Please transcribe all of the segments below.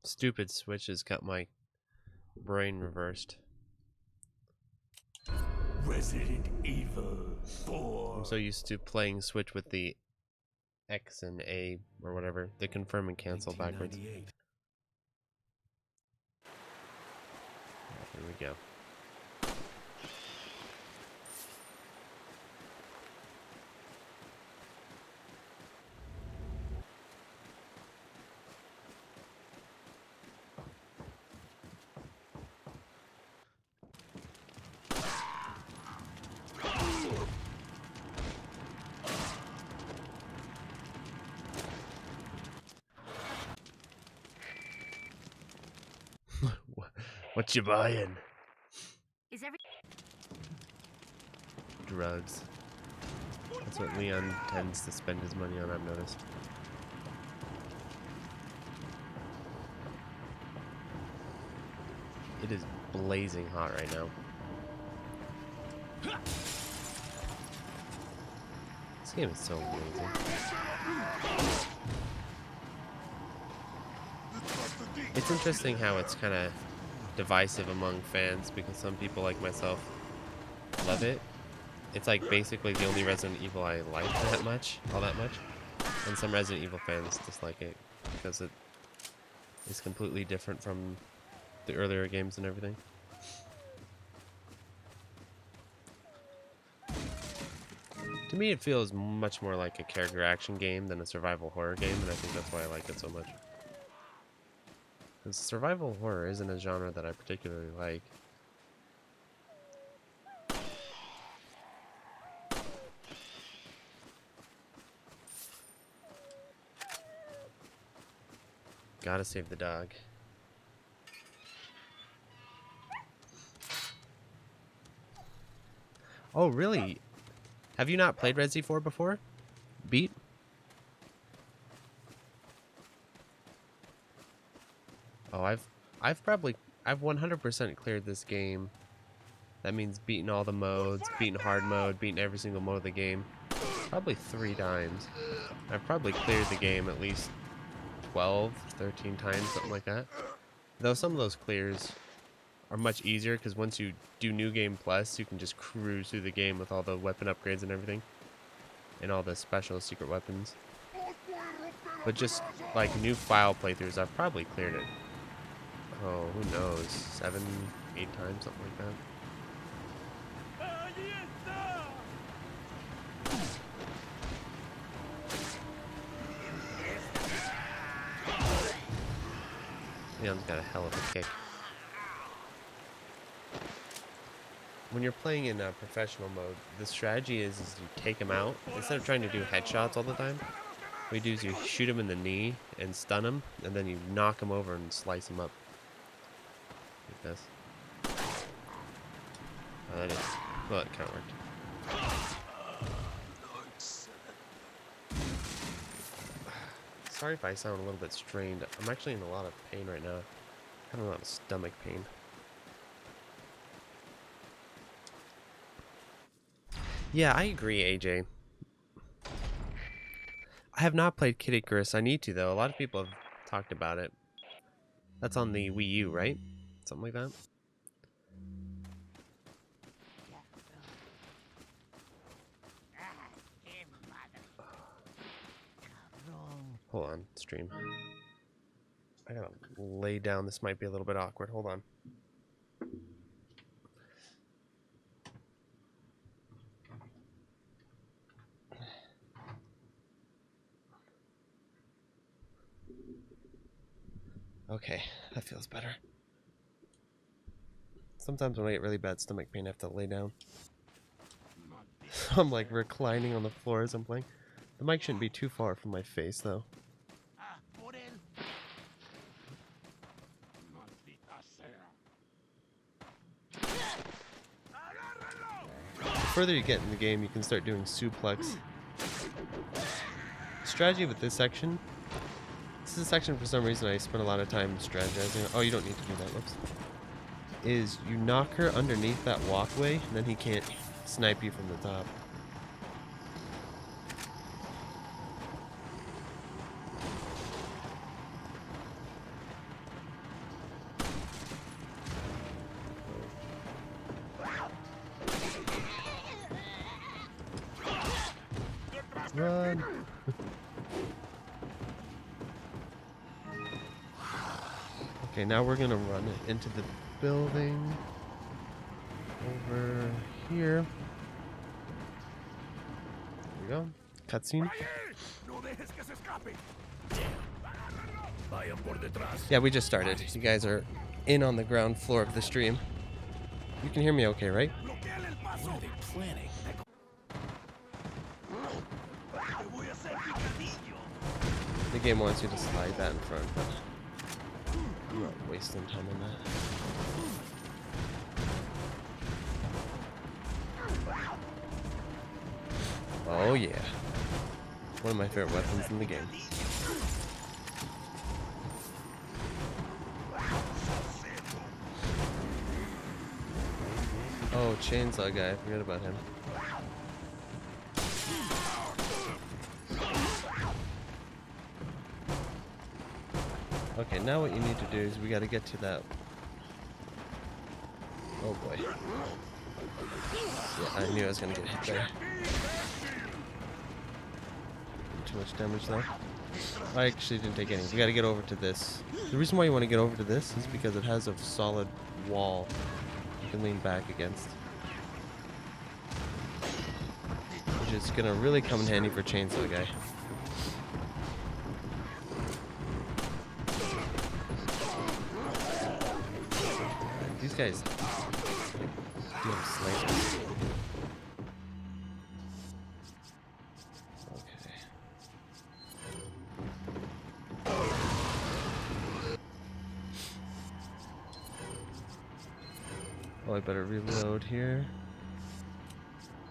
Stupid switches got my brain reversed. Resident Evil 4. I'm so used to playing Switch with the X and A or whatever, the confirm and cancel backwards. 1998. Here we go. What you buying? Is every Drugs. That's what Leon tends to spend his money on, I've noticed. It is blazing hot right now. This game is so amazing. It's interesting how it's kind of divisive among fans because some people like myself love it. It's like basically the only Resident Evil I like all that much, and some Resident Evil fans dislike it because it is completely different from the earlier games and everything. To me, it feels much more like a character action game than a survival horror game, and I think that's why I like it so much. Because survival horror isn't a genre that I particularly like. Gotta save the dog. Oh, really? Have you not played Resi 4 before? Beat? Oh, I've 100% cleared this game. That means beating all the modes, beating hard mode, beating every single mode of the game. Probably 3 times. I've probably cleared the game at least 12, 13 times, something like that. Though some of those clears are much easier because once you do New Game Plus, you can just cruise through the game with all the weapon upgrades and everything. And all the special secret weapons. But just like new file playthroughs, I've probably cleared it. Oh, who knows? 7, 8 times, something like that. Leon's got a hell of a kick. When you're playing in professional mode, the strategy is you take him out. Instead of trying to do headshots all the time, what you do is you shoot him in the knee and stun him, and then you knock him over and slice him up. Like this. Oh, that is... Well, it kind of worked. Sorry if I sound a little bit strained. I'm actually in a lot of pain right now. Having a lot of stomach pain. Yeah, I agree, AJ. I have not played Kid Icarus. I need to, though. A lot of people have talked about it. That's on the Wii U, right? Something like that? Hold on, stream. I gotta lay down. This might be a little bit awkward. Hold on. Okay, that feels better. Sometimes when I get really bad stomach pain, I have to lay down. I'm like reclining on the floor as I'm playing. The mic shouldn't be too far from my face, though. The further you get in the game, you can start doing suplex. Strategy with this section. This is a section for some reason I spent a lot of time strategizing. Oh, you don't need to do that. Whoops. Is you knock her underneath that walkway, and then he can't snipe you from the top. Run. Okay, now we're gonna run it into the building over here. There we go. Cutscene. Yeah, we just started. You guys are in on the ground floor of the stream. You can hear me okay, right? What are they planning? The game wants you to slide that in front, but I'm not wasting time on that. Oh yeah. One of my favorite weapons in the game. Oh, chainsaw guy, I forgot about him. Okay, now what you need to do is we gotta get to that. Oh boy. Yeah, I knew I was gonna get hit there. Too much damage though. I actually didn't take any. We gotta get over to this. The reason why you want to get over to this is because it has a solid wall you can lean back against. Which is gonna really come in handy for chainsaw guy. These guys do them slightly. Okay. Oh, I better reload here.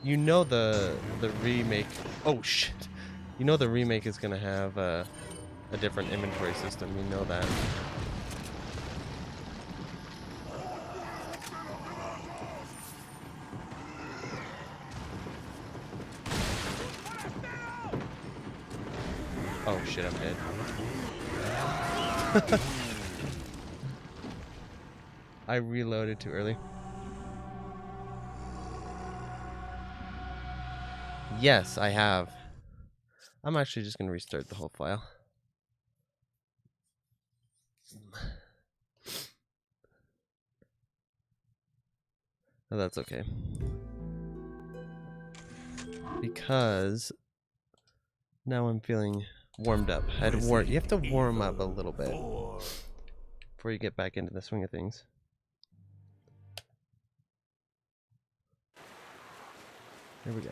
You know the remake. Oh shit! You know the remake is gonna have a different inventory system. You know that. Oh shit! I'm dead. I reloaded too early. Yes, I have. I'm actually just going to restart the whole file. Oh, that's okay. Because now I'm feeling warmed up. You have to warm up a little bit before you get back into the swing of things. Here we go.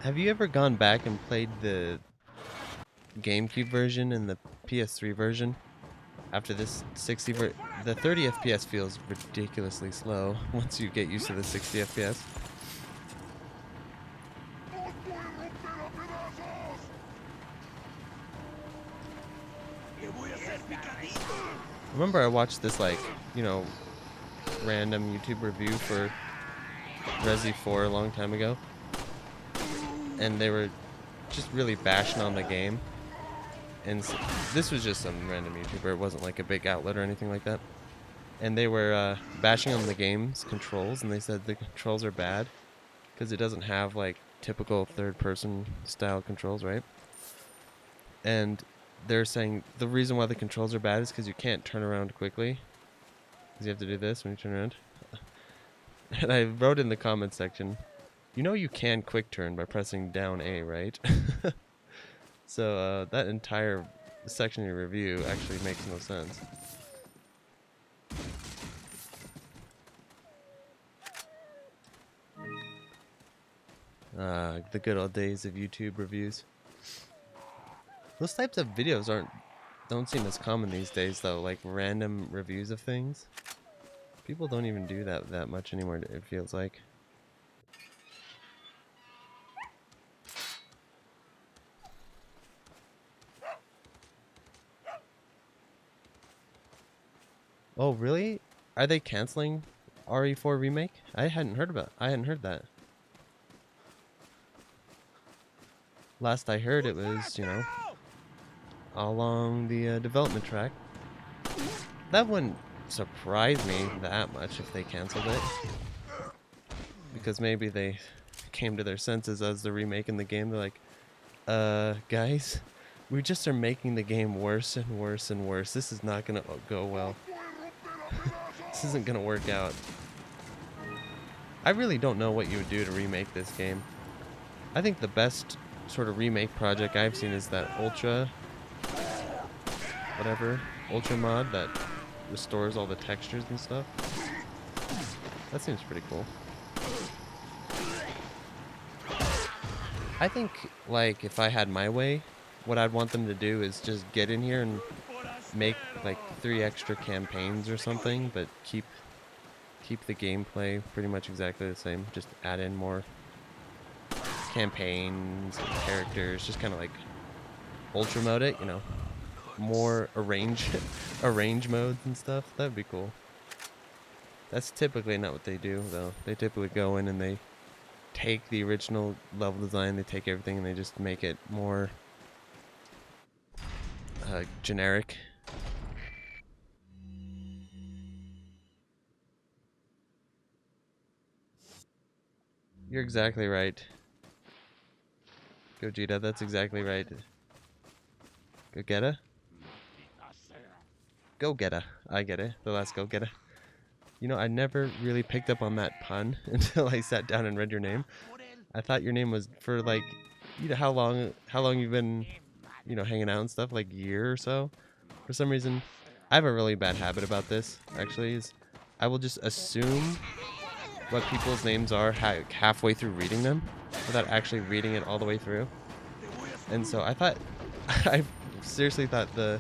Have you ever gone back and played the GameCube version and the PS3 version? After this 60 the 30 FPS feels ridiculously slow once you get used to the 60 FPS. Remember I watched this random YouTube review for Resi 4 a long time ago, and they were just really bashing on the game. And this was just some random YouTuber. It wasn't like a big outlet or anything like that. And they were bashing on the game's controls, and they said the controls are bad because it doesn't have like typical third-person style controls, right? And they're saying the reason why the controls are bad is because you can't turn around quickly. Because you have to do this when you turn around. And I wrote in the comment section, you know you can quick turn by pressing down A, right? So that entire section of your review actually makes no sense. The good old days of YouTube reviews. Those types of videos don't seem as common these days though, like random reviews of things. People don't even do that much anymore, it feels like. Oh, really? Are they canceling RE4 remake? I hadn't heard that. Last I heard it was, you know, along the development track. That wouldn't surprise me that much if they canceled it. Because maybe they came to their senses as they're remaking the game. They're like, guys, we just are making the game worse and worse and worse. This is not gonna go well. This isn't gonna work out. I really don't know what you would do to remake this game. I think the best sort of remake project I've seen is that Ultra mod that restores all the textures and stuff. That seems pretty cool. I think, like, if I had my way, what I'd want them to do is just get in here and make like 3 extra campaigns or something, but keep the gameplay pretty much exactly the same. Just add in more campaigns and characters, just kind of like ultra mode it, you know, more arrange modes and stuff. That'd be cool. That's typically not what they do, though. They typically go in and they take the original level design, they take everything and they just make it more generic. You're exactly right. Gogeta, that's exactly right. Gogeta? Go-Getta. I get it. The last Go-Getta. You know, I never really picked up on that pun until I sat down and read your name. I thought your name was for, like, you know, how long you've been, you know, hanging out and stuff, like a year or so. For some reason, I have a really bad habit about this, actually, is I will just assume what people's names are halfway through reading them without actually reading it all the way through. And so I thought, I seriously thought the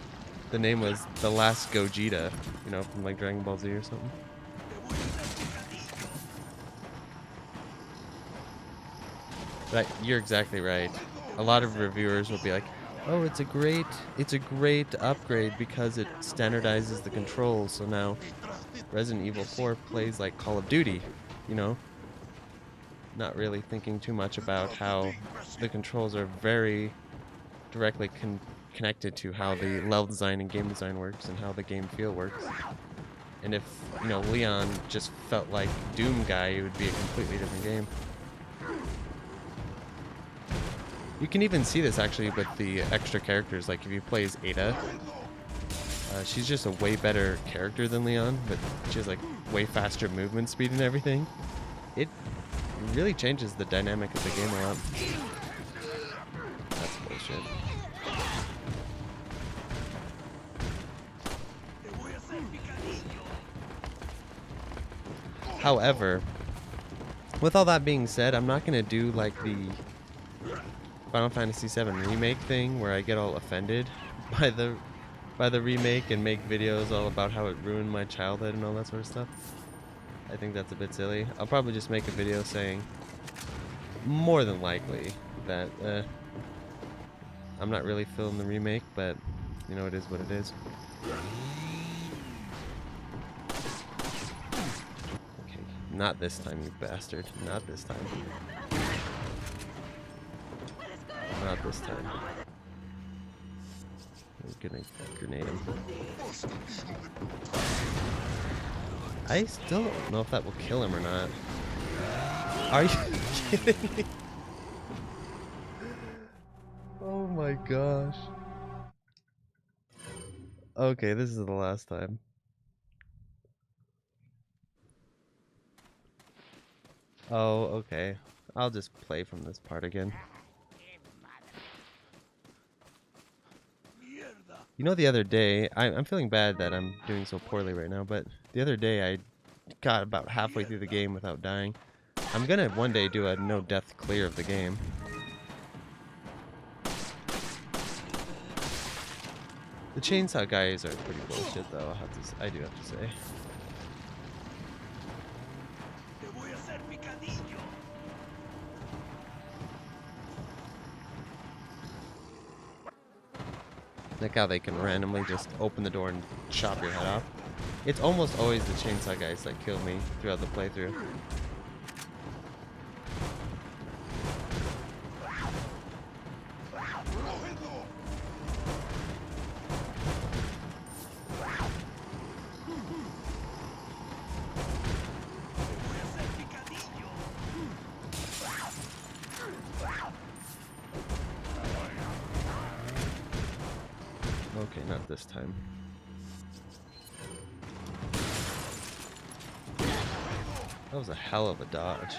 name was the last Gogeta, you know, from like Dragon Ball Z or something. But you're exactly right. A lot of reviewers will be like, "Oh, it's a great upgrade because it standardizes the controls. So now Resident Evil 4 plays like Call of Duty," you know, not really thinking too much about how the controls are very directly connected to how the level design and game design works and how the game feel works. And if, you know, Leon just felt like Doom Guy, it would be a completely different game. You can even see this actually with the extra characters. Like if you play as Ada, she's just a way better character than Leon, but she has like way faster movement speed and everything. It really changes the dynamic of the game a lot. That's bullshit. However, with all that being said, I'm not gonna do like the Final Fantasy VII remake thing where I get all offended by the remake and make videos all about how it ruined my childhood and all that sort of stuff. I think that's a bit silly. I'll probably just make a video saying, more than likely, that I'm not really feeling the remake, but you know, it is what it is. Okay, not this time, you bastard. Not this time. Not this time. I'm gonna grenade him. I still don't know if that will kill him or not. Are you kidding me? Oh my gosh. Okay, this is the last time. Oh, okay. I'll just play from this part again. You know, the other day, I'm feeling bad that I'm doing so poorly right now, but the other day I got about halfway through the game without dying. I'm gonna one day do a no death clear of the game. The chainsaw guys are pretty bullshit though, I do have to say. Like how they can randomly just open the door and chop your head off. It's almost always the chainsaw guys that kill me throughout the playthrough. Okay, not this time. That was a hell of a dodge.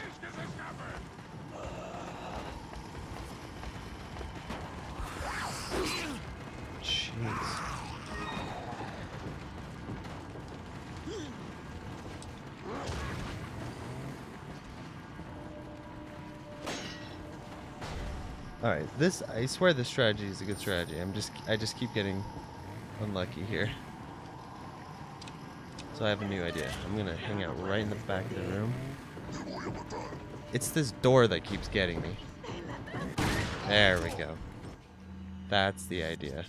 Jeez. Alright, I swear this strategy is a good strategy. I just keep getting unlucky here. So I have a new idea. I'm gonna hang out right in the back of the room. It's this door that keeps getting me. There we go. That's the idea.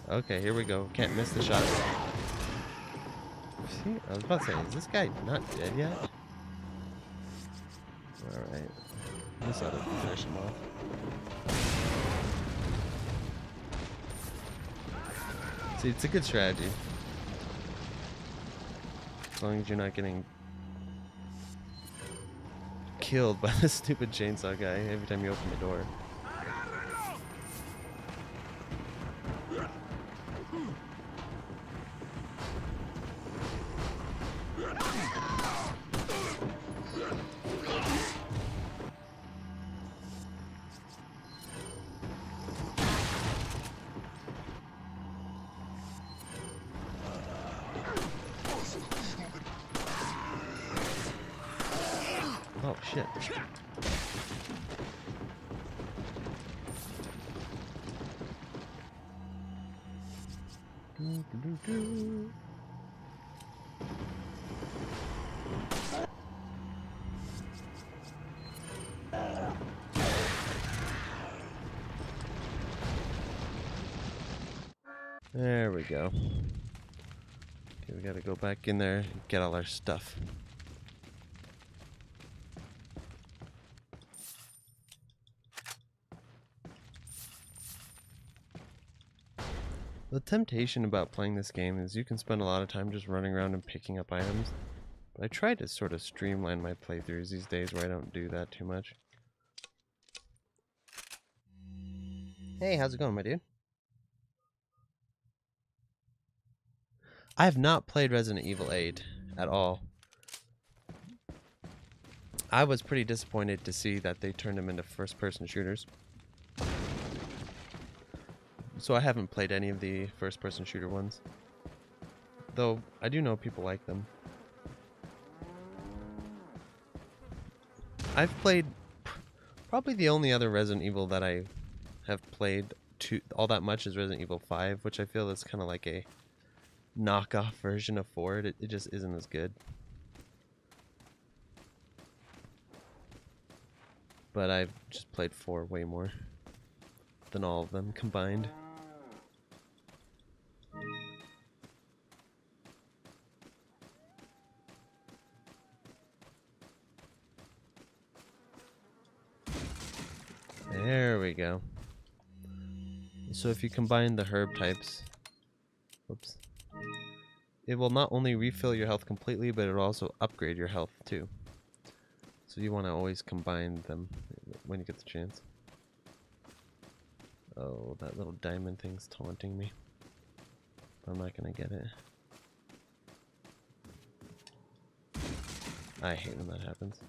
Okay, here we go. Can't miss the shot. See, I was about to say, is this guy not dead yet? Alright. This ought to finish him off. See, it's a good strategy. As long as you're not getting killed by the stupid chainsaw guy every time you open the door. Oh shit. There we go. Okay, we gotta go back in there and get all our stuff. The temptation about playing this game is you can spend a lot of time just running around and picking up items. But I try to sort of streamline my playthroughs these days where I don't do that too much. Hey, how's it going, my dude? I have not played Resident Evil 8 at all. I was pretty disappointed to see that they turned them into first-person shooters. So I haven't played any of the first-person shooter ones. Though, I do know people like them. I've played... Probably the only other Resident Evil that I have played all that much is Resident Evil 5, which I feel is kind of like a knockoff version of 4. It just isn't as good. But I've just played 4 way more than all of them combined. There we go. So if you combine the herb types, oops, it will not only refill your health completely, but it'll also upgrade your health too. So you want to always combine them when you get the chance. Oh, that little diamond thing's taunting me. I'm not gonna get it. I hate when that happens.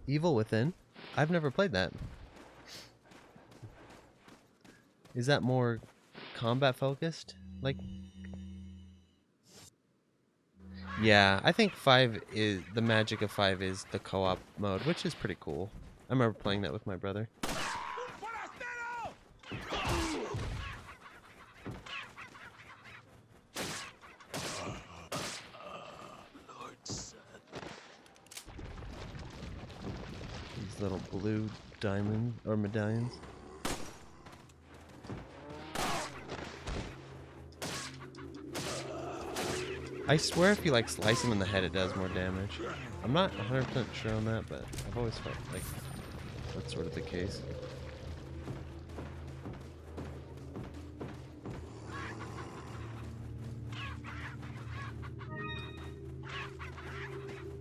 Evil Within? I've never played that. Is that more combat focused? Like, yeah, I think 5 is the magic of 5 is the co-op mode, which is pretty cool. I remember playing that with my brother. These little blue diamond or medallions. I swear if you like slice him in the head it does more damage. I'm not 100% sure on that, but I've always felt like that's sort of the case.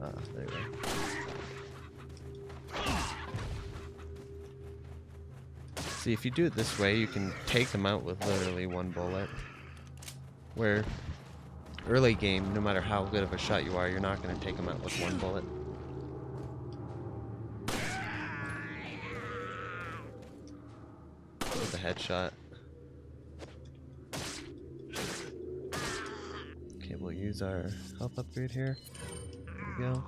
Ah, there you go. See, if you do it this way, you can take them out with literally one bullet. Where early game, no matter how good of a shot you are, you're not going to take them out with one bullet. With a headshot. Okay, we'll use our health upgrade here. There we go.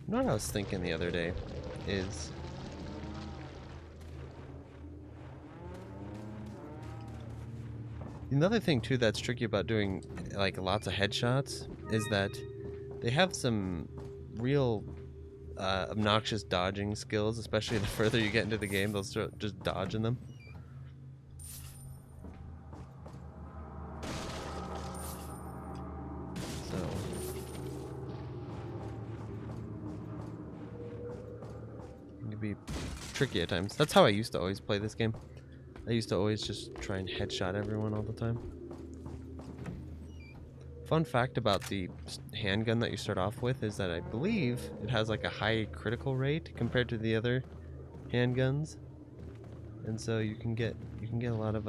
You know what I was thinking the other day is... Another thing too that's tricky about doing like lots of headshots is that they have some real obnoxious dodging skills, especially the further you get into the game. They'll start just dodging them. So it can be tricky at times. That's how I used to always play this game. I used to always just try and headshot everyone all the time. Fun fact about the handgun that you start off with is that I believe it has like a high critical rate compared to the other handguns, and so you can get a lot of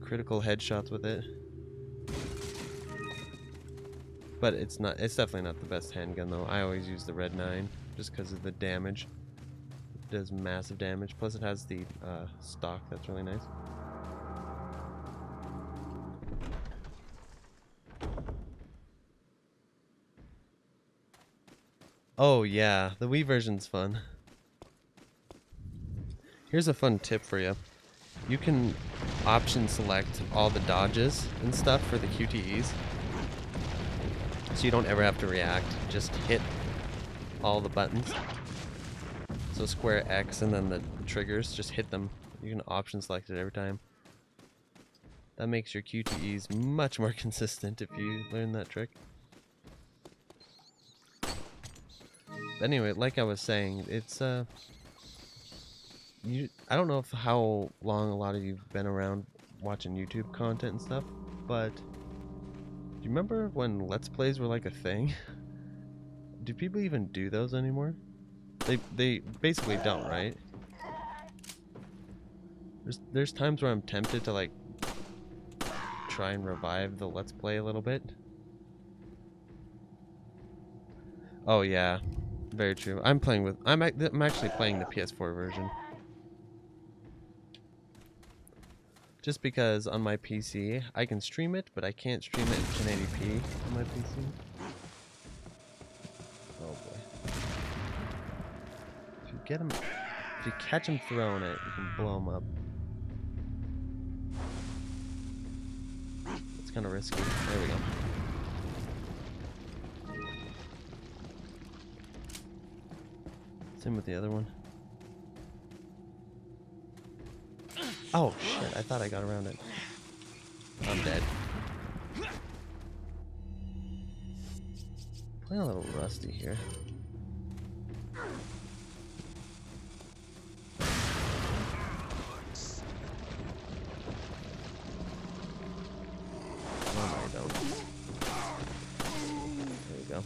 critical headshots with it. But it's definitely not the best handgun though. I always use the Red 9 just because of the damage. It does massive damage. Plus it has the stock that's really nice. Oh yeah, the Wii version's fun. Here's a fun tip for you. You can option select all the dodges and stuff for the QTEs. So you don't ever have to react. Just hit all the buttons. So square X and then the triggers, just hit them. You can option select it every time. That makes your QTEs much more consistent if you learn that trick. But anyway, like I was saying, it's I don't know how long a lot of you've been around watching YouTube content and stuff, but do you remember when Let's Plays were like a thing? Do people even do those anymore? They basically don't, right? There's times where I'm tempted to like try and revive the Let's Play a little bit. Oh yeah, very true. I'm actually playing the PS4 version. Just because on my PC I can stream it, but I can't stream it in 1080p on my PC. Oh boy. If you catch him throwing it, you can blow him up. It's kind of risky. There we go. Same with the other one. Oh shit, I thought I got around it. I'm dead. Playing a little rusty here. Oh no, don't. There we go.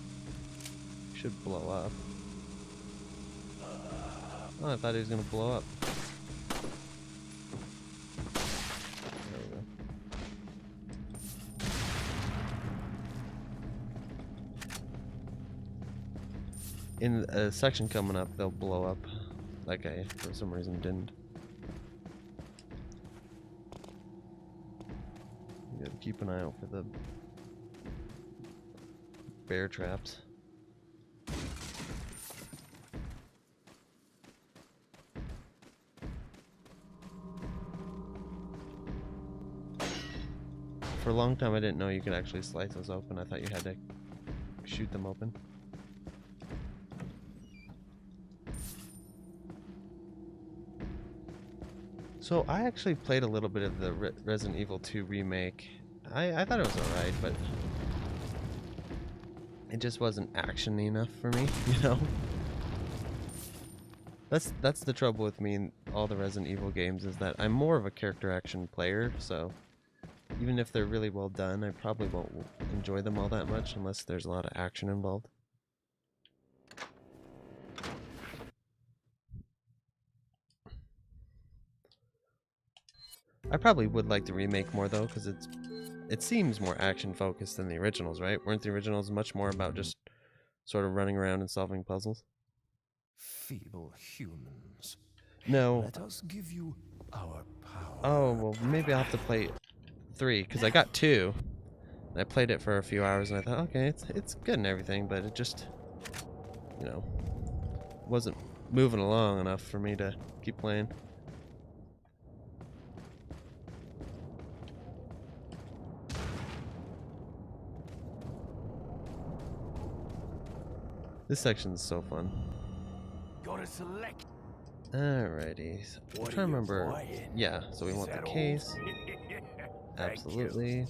Should blow up. Oh, I thought he was gonna blow up. There we go. in a section coming up, they'll blow up. Like I, for some reason, didn't. You gotta keep an eye out for the bear traps. For a long time, I didn't know you could actually slice those open. I thought you had to shoot them open. So I actually played a little bit of the Resident Evil 2 remake. I thought it was alright, but it just wasn't action-y enough for me, you know? That's the trouble with me in all the Resident Evil games, is that I'm more of a character action player, so even if they're really well done, I probably won't enjoy them all that much unless there's a lot of action involved. I probably would like the remake more though, because it seems more action focused than the originals, right? Weren't the originals much more about just sort of running around and solving puzzles? Feeble humans. No. Let us give you our power. Oh, well, maybe I'll have to play 3, because I got 2. And I played it for a few hours and I thought, okay, it's good and everything, but it just, you know, wasn't moving along enough for me to keep playing. This section's so fun. Gotta select. Alrighty. So I'm trying to remember. Yeah, so we want the case. Absolutely.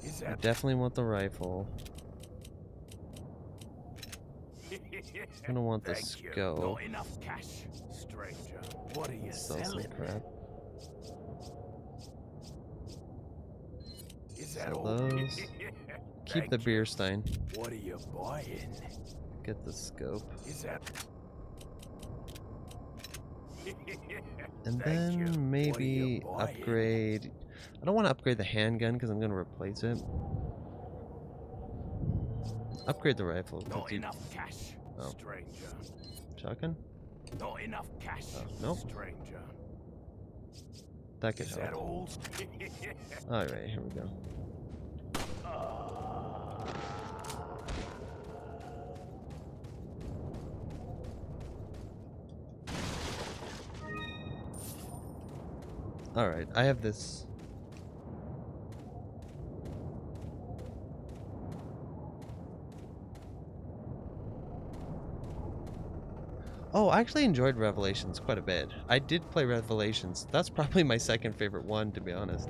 We definitely want the rifle. Gonna want the scope. Not enough cash, stranger. What are you Sell some crap. Sell those. Keep the beer stein. What are you buying? Get the scope. Is that? And then maybe upgrade. I don't want to upgrade the handgun because I'm going to replace it. Upgrade the rifle. Not enough cash, stranger. Shotgun? Not enough cash, nope. stranger. That could Is help. that all? Alright, here we go. Alright, I have this. Oh, I actually enjoyed Revelations quite a bit. I did play Revelations. That's probably my second favorite one, to be honest.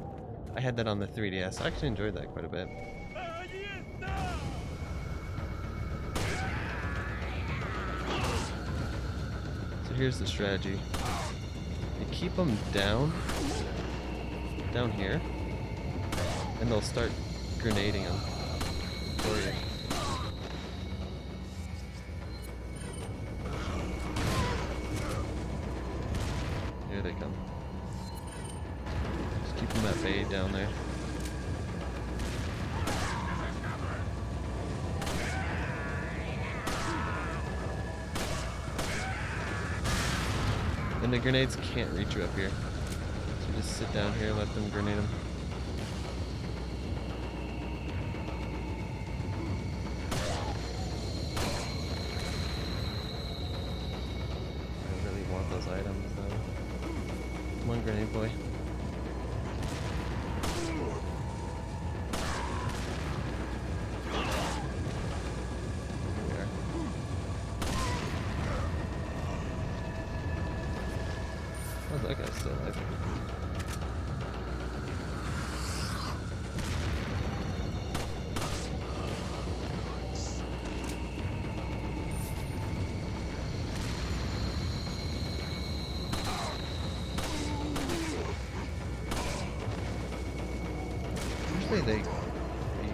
I had that on the 3DS. I actually enjoyed that quite a bit. So here's the strategy. You keep them down here, and they'll start grenading them for you. Here they come. Just keep them at bay down there. And the grenades can't reach you up here. So just sit down here, let them grenade them. I really want those items though. Come on, grenade boy. How's that guy still alive? Usually you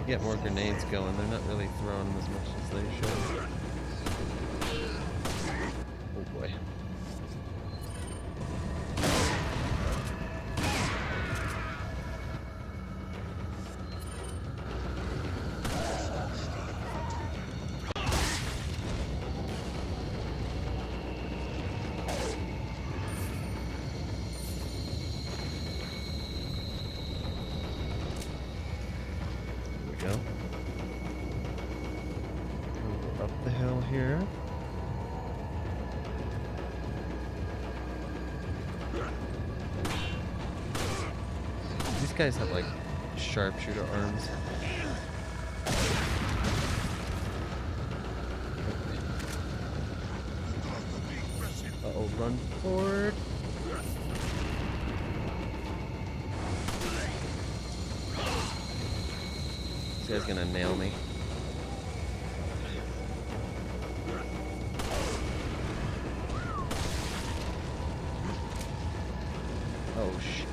get more grenades going. They're not really throwing them as much as they should. Oh boy. go. We'll go up the hill here. These guys have like sharpshooter arms. Uh-oh, run forward. This guy's gonna nail me. Oh shit.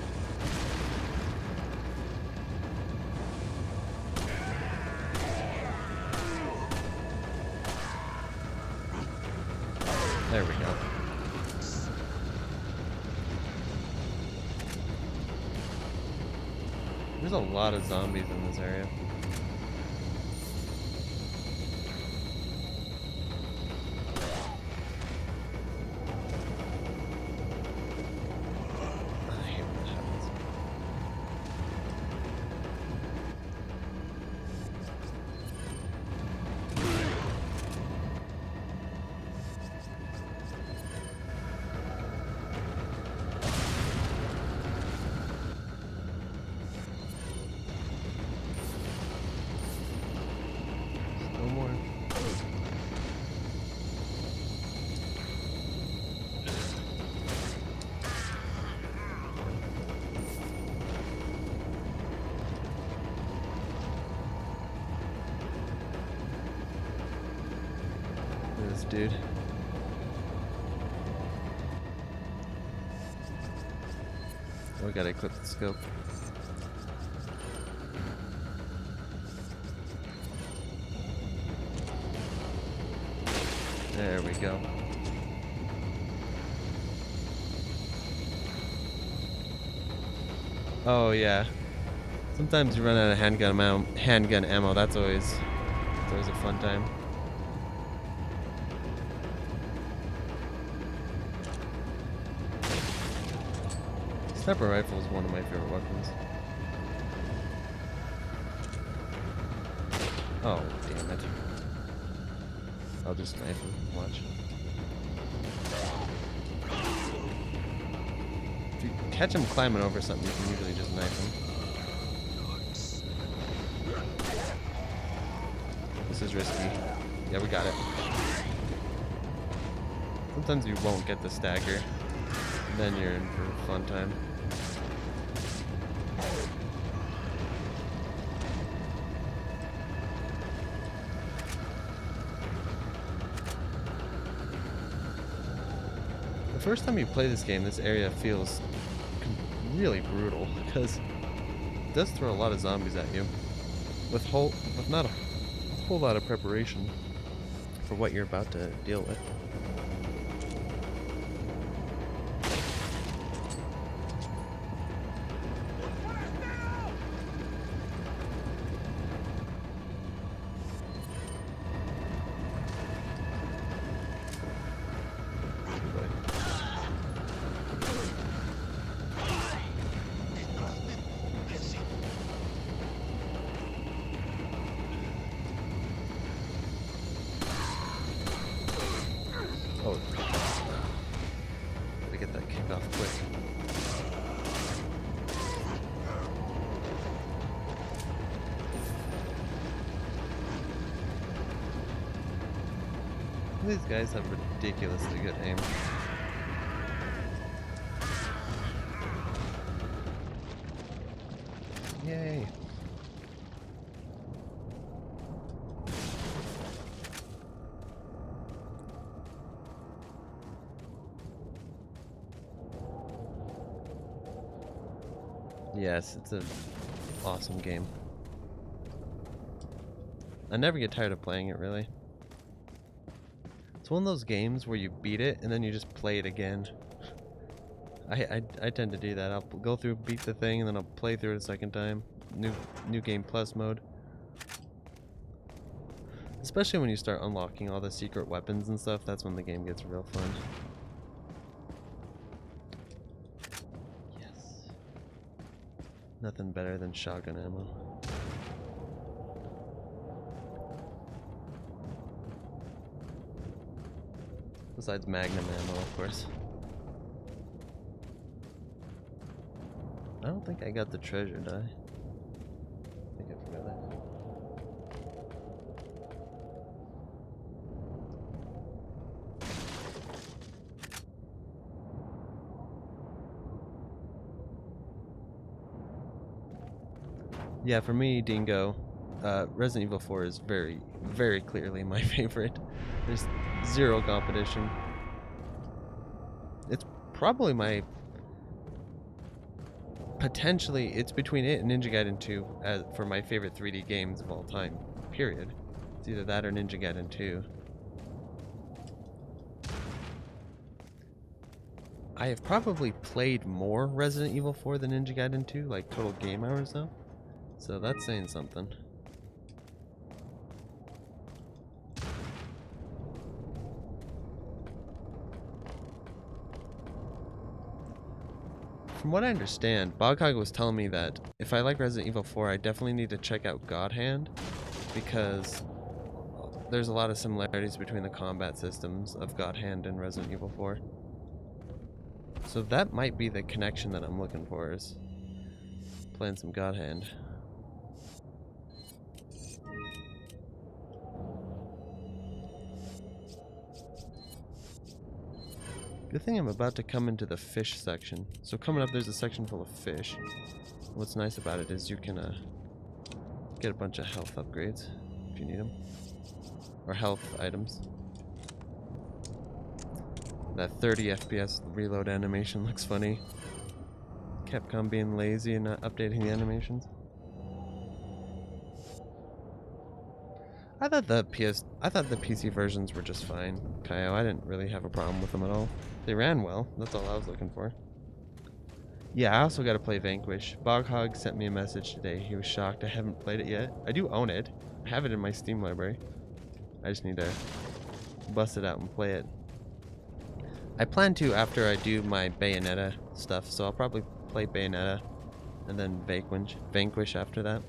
There we go. There's a lot of zombies in this area. I hate when that happens. No more. This dude. Oh, we gotta equip the scope. There we go. Oh yeah. Sometimes you run out of handgun ammo. That's always a fun time. Sniper rifle is one of my favorite weapons. Oh, damn it. I'll just knife him. Watch. If you catch him climbing over something, you can usually just knife him. This is risky. Yeah, we got it. Sometimes you won't get the stagger. Then you're in for a fun time. The first time you play this game, this area feels really brutal because it does throw a lot of zombies at you with not a whole lot of preparation for what you're about to deal with. Oh, gotta get that kick off quick. These guys have ridiculously good aim. Yay! Yes, it's an awesome game. I never get tired of playing it, really. It's one of those games where you beat it and then you just play it again. I tend to do that. I'll go through, beat the thing, and then I'll play through it a second time. New game plus mode. Especially when you start unlocking all the secret weapons and stuff, that's when the game gets real fun. Yes. Nothing better than shotgun ammo. Besides Magnum ammo, of course. I don't think I got the treasure, did I? I think I forgot that. Yeah, for me, Dingo, Resident Evil 4 is very, very clearly my favorite. There's zero competition. It's probably my... Potentially, it's between it and Ninja Gaiden 2 for my favorite 3D games of all time, period. It's either that or Ninja Gaiden 2. I have probably played more Resident Evil 4 than Ninja Gaiden 2, like total game hours though. So that's saying something. From what I understand, Boghog was telling me that if I like Resident Evil 4, I definitely need to check out God Hand, because there's a lot of similarities between the combat systems of God Hand and Resident Evil 4. So that might be the connection that I'm looking for, is playing some God Hand. Good thing I'm about to come into the fish section. So coming up, there's a section full of fish. What's nice about it is you can get a bunch of health upgrades if you need them, or health items. That 30 FPS reload animation looks funny. Capcom being lazy and not updating the animations. I thought the PC versions were just fine, Kaio. I didn't really have a problem with them at all. They ran well. That's all I was looking for. Yeah, I also got to play Vanquish. Boghog sent me a message today. He was shocked I haven't played it yet. I do own it. I have it in my Steam library. I just need to bust it out and play it. I plan to after I do my Bayonetta stuff, so I'll probably play Bayonetta and then Vanquish after that.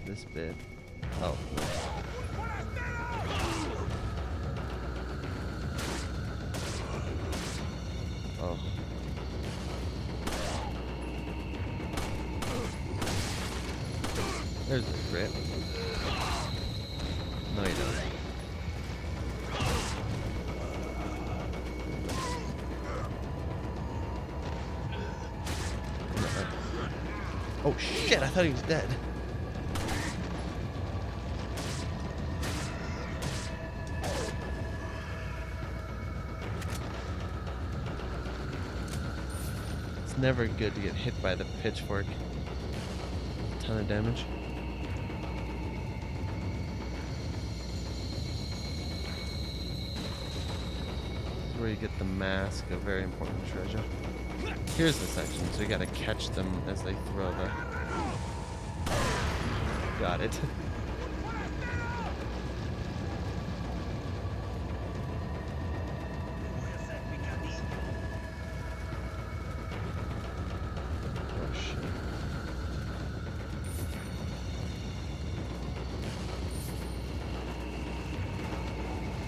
This bit. Oh. Oh. There's the crit. No, you don't. Oh shit, I thought he was dead. It's never good to get hit by the pitchfork. A ton of damage. This is where you get the mask, a very important treasure. Here's the section, so you gotta catch them as they throw the... Got it. Oh shit.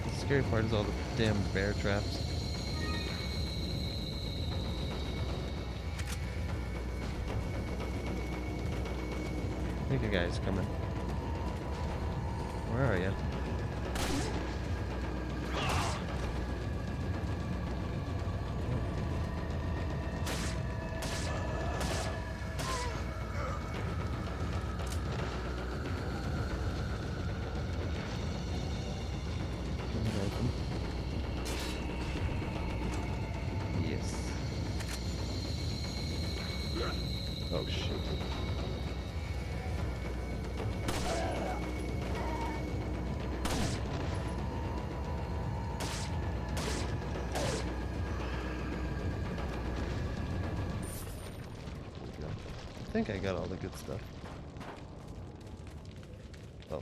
The scary part is all the damn bear traps. I think a guy's coming. Where are you? Yes. Oh shit. I think I got all the good stuff. Oh.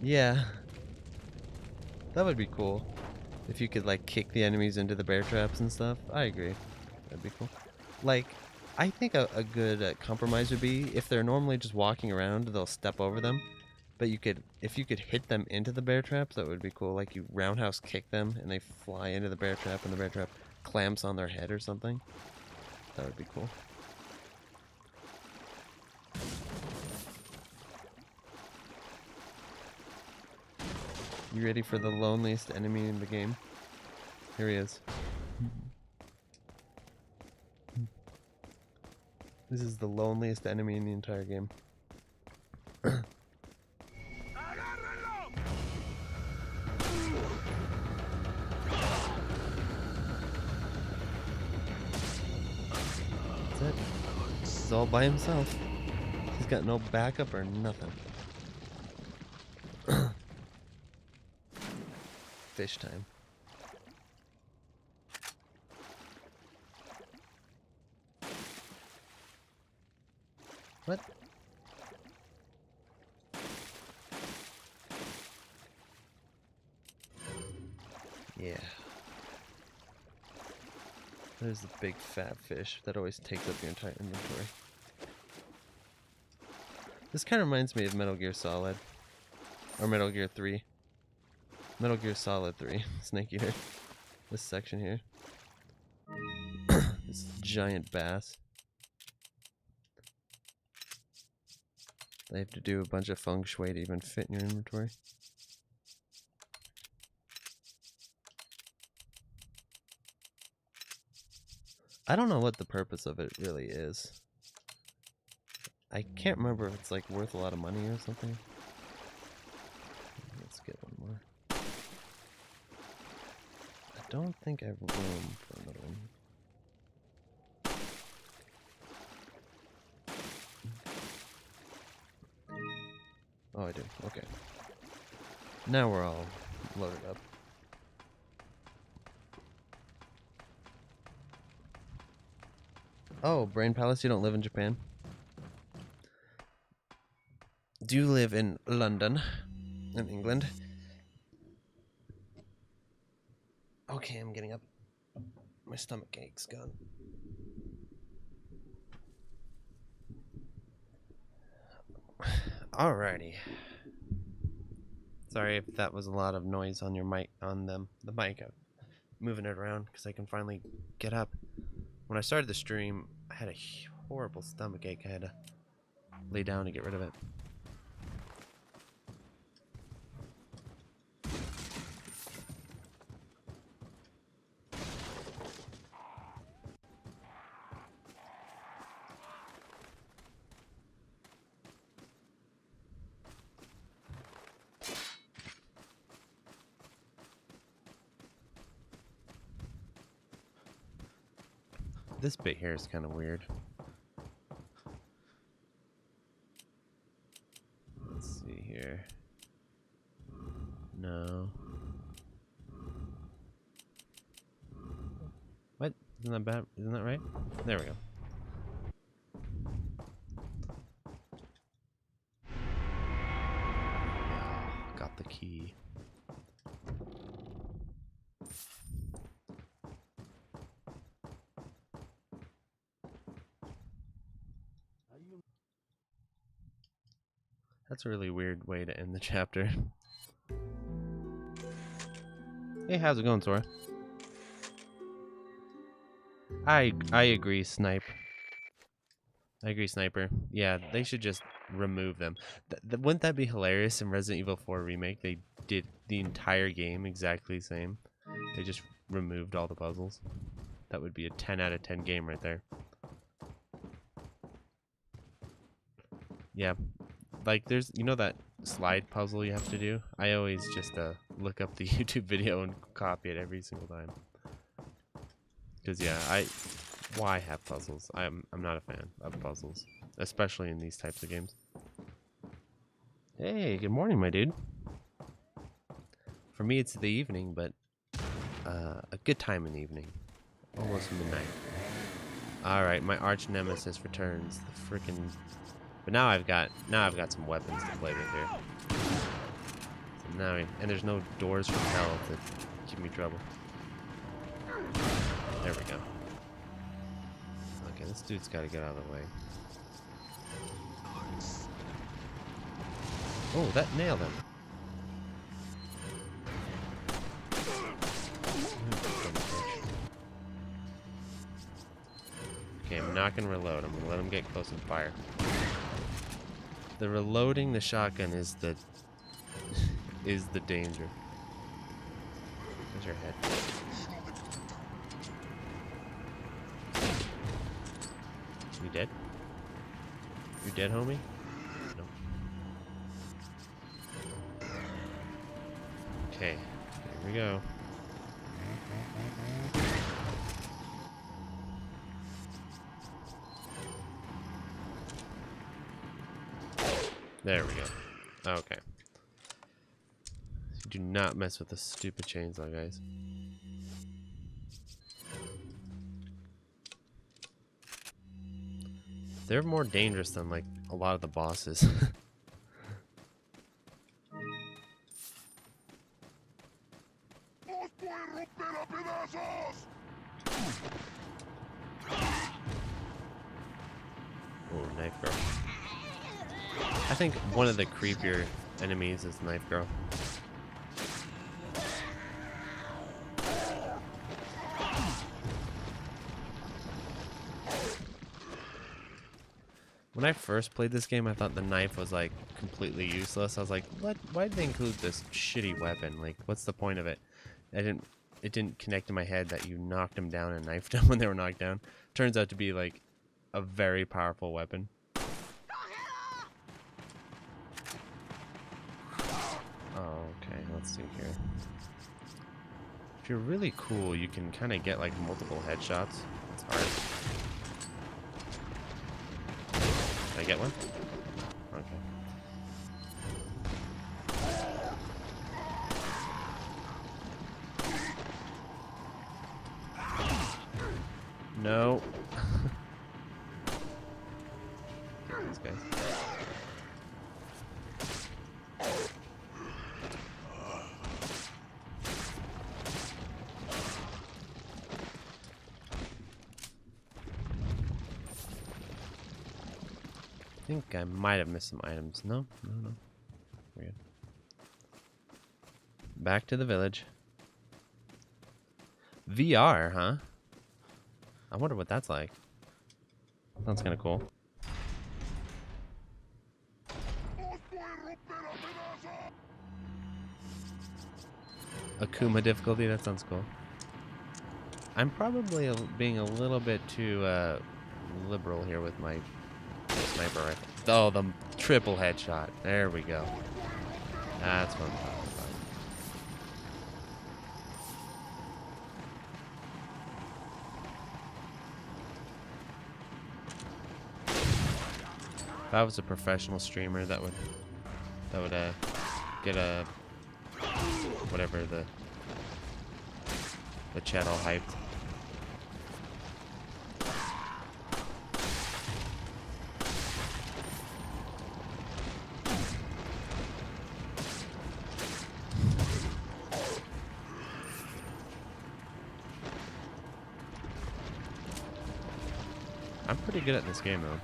Yeah. That would be cool. If you could, like, kick the enemies into the bear traps and stuff. I agree. That'd be cool. Like, I think a good compromise would be if they're normally just walking around, they'll step over them. But you could, if you could hit them into the bear traps, that would be cool. Like you roundhouse kick them and they fly into the bear trap and the bear trap clamps on their head or something. That would be cool. You ready for the loneliest enemy in the game? Here he is. This is the loneliest enemy in the entire game. That's it. He's all by himself. He's got no backup or nothing. Fish time. What? Yeah. There's the big fat fish that always takes up your entire inventory. This kind of reminds me of Metal Gear Solid. Or Metal Gear 3. Metal Gear Solid 3. Snake Eater. This section here. This giant bass. They have to do a bunch of feng shui to even fit in your inventory. I don't know what the purpose of it really is. I can't remember if it's like worth a lot of money or something. Let's get one more. I don't think I have room for another one. Oh, I do. Okay. Now we're all loaded up. Oh, Brain Palace, you don't live in Japan? Do you live in London? In England? Okay, I'm getting up. My stomach ache's gone. Alrighty. Sorry if that was a lot of noise on your mic, on the mic. I'm moving it around because I can finally get up. When I started the stream, I had a horrible stomach ache. I had to lay down to get rid of it. This bit here is kind of weird. Let's see here. No. What? Isn't that bad? Isn't that right? There we go. Got the key. That's a really weird way to end the chapter. Hey, how's it going, Sora? I agree, Snipe. I agree, Sniper. Yeah, they should just remove them. Wouldn't that be hilarious in Resident Evil 4 Remake? They did the entire game exactly the same. They just removed all the puzzles. That would be a 10 out of 10 game right there. Yeah. Like, there's, you know that slide puzzle you have to do? I always just look up the YouTube video and copy it every single time. Because, yeah, why have puzzles? I'm not a fan of puzzles, especially in these types of games. Hey, good morning, my dude. For me, it's the evening, but a good time in the evening. Almost midnight. Alright, my arch nemesis returns. The freaking... But now I've got some weapons to play with here. Now, and there's no doors from hell to give me trouble. There we go. Okay, this dude's got to get out of the way. Oh, that nailed him. Okay, I'm not going to reload. I'm going to let him get close and fire. The reloading the shotgun is the danger. Where's your head? You dead? You dead, homie? No. Okay, here we go. There we go. Okay. Do not mess with the stupid chainsaw, guys. They're more dangerous than, like, a lot of the bosses. Oh, knife girl. I think one of the creepier enemies is Knife Girl. When I first played this game, I thought the knife was like completely useless. I was like, "What? Why did they include this shitty weapon? Like, what's the point of it?" It didn't connect in my head that you knocked them down and knifed them when they were knocked down. Turns out to be like a very powerful weapon. Oh, okay, let's see here. If you're really cool, you can kind of get like multiple headshots. It's hard. Did I get one? Okay. No. These guys. I think I might have missed some items. No, no, no. We're good. Back to the village. VR, huh? I wonder what that's like. Sounds kind of cool. Akuma difficulty, that sounds cool. I'm probably being a little bit too liberal here with my sniper rifle. Oh, the triple headshot. There we go. That's what I'm talking about. If I was a professional streamer, that would get a whatever the chat all hyped. I'm pretty good at this game though.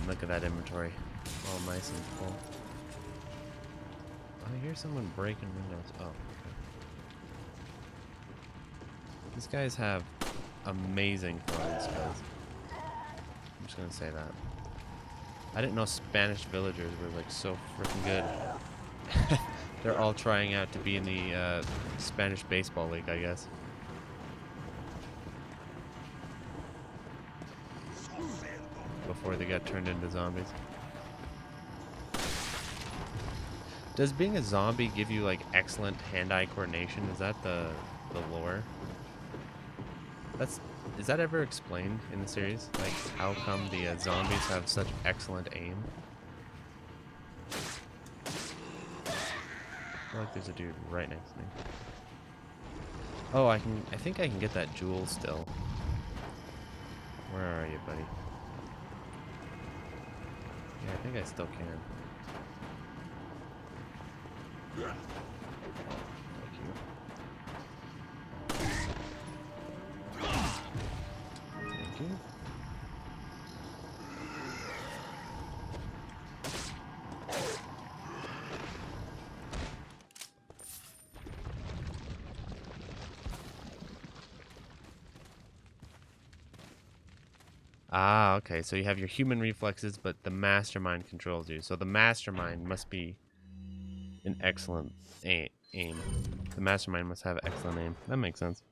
Look at that inventory. All nice and full. I hear someone breaking windows. Oh, okay. These guys have amazing throwing skills. I'm just gonna say that. I didn't know Spanish villagers were like so freaking good. They're all trying out to be in the Spanish baseball league, I guess. Before they got turned into zombies. Does being a zombie give you like excellent hand-eye coordination? Is that the lore? Is that ever explained in the series? Like how come the zombies have such excellent aim? I feel like there's a dude right next to me. Oh, I think I can get that jewel still. Where are you, buddy? Yeah, I think I still can. Thank you. Thank you. Ah, okay. So you have your human reflexes, but the mastermind controls you. So the mastermind must be an excellent aim. The mastermind must have excellent aim. That makes sense.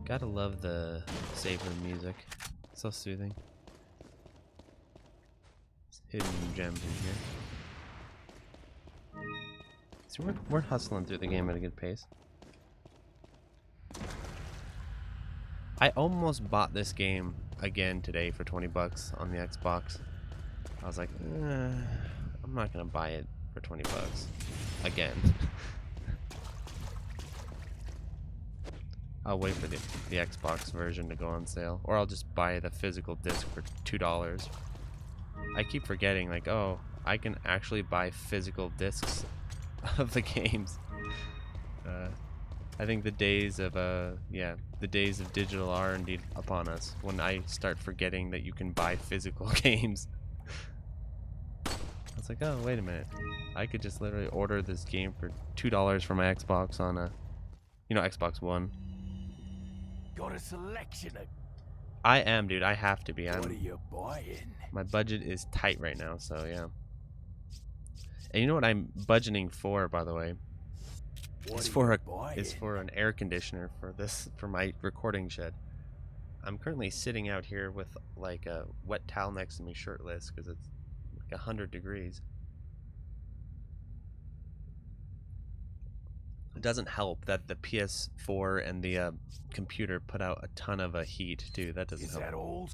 Gotta love the save room music. So soothing. Hidden gems in here. So we're hustling through the game at a good pace. I almost bought this game again today for 20 bucks on the Xbox. I was like, I'm not gonna buy it for 20 bucks again. I'll wait for the Xbox version to go on sale, or I'll just buy the physical disc for $2. I keep forgetting, like, oh, I can actually buy physical discs of the games. I think the days of digital are indeed upon us. When I start forgetting that you can buy physical games, I was like, oh, wait a minute, I could just literally order this game for $2 for my Xbox on a, Xbox One. Got a selection of. I am, dude. I have to be. What are you buying? My budget is tight right now, so yeah. And you know what I'm budgeting for, by the way? It's for an air conditioner for my recording shed. I'm currently sitting out here with like a wet towel next to me, shirtless, because it's like 100 degrees. It doesn't help that the PS4 and the computer put out a ton of heat too. That doesn't help. Is that all?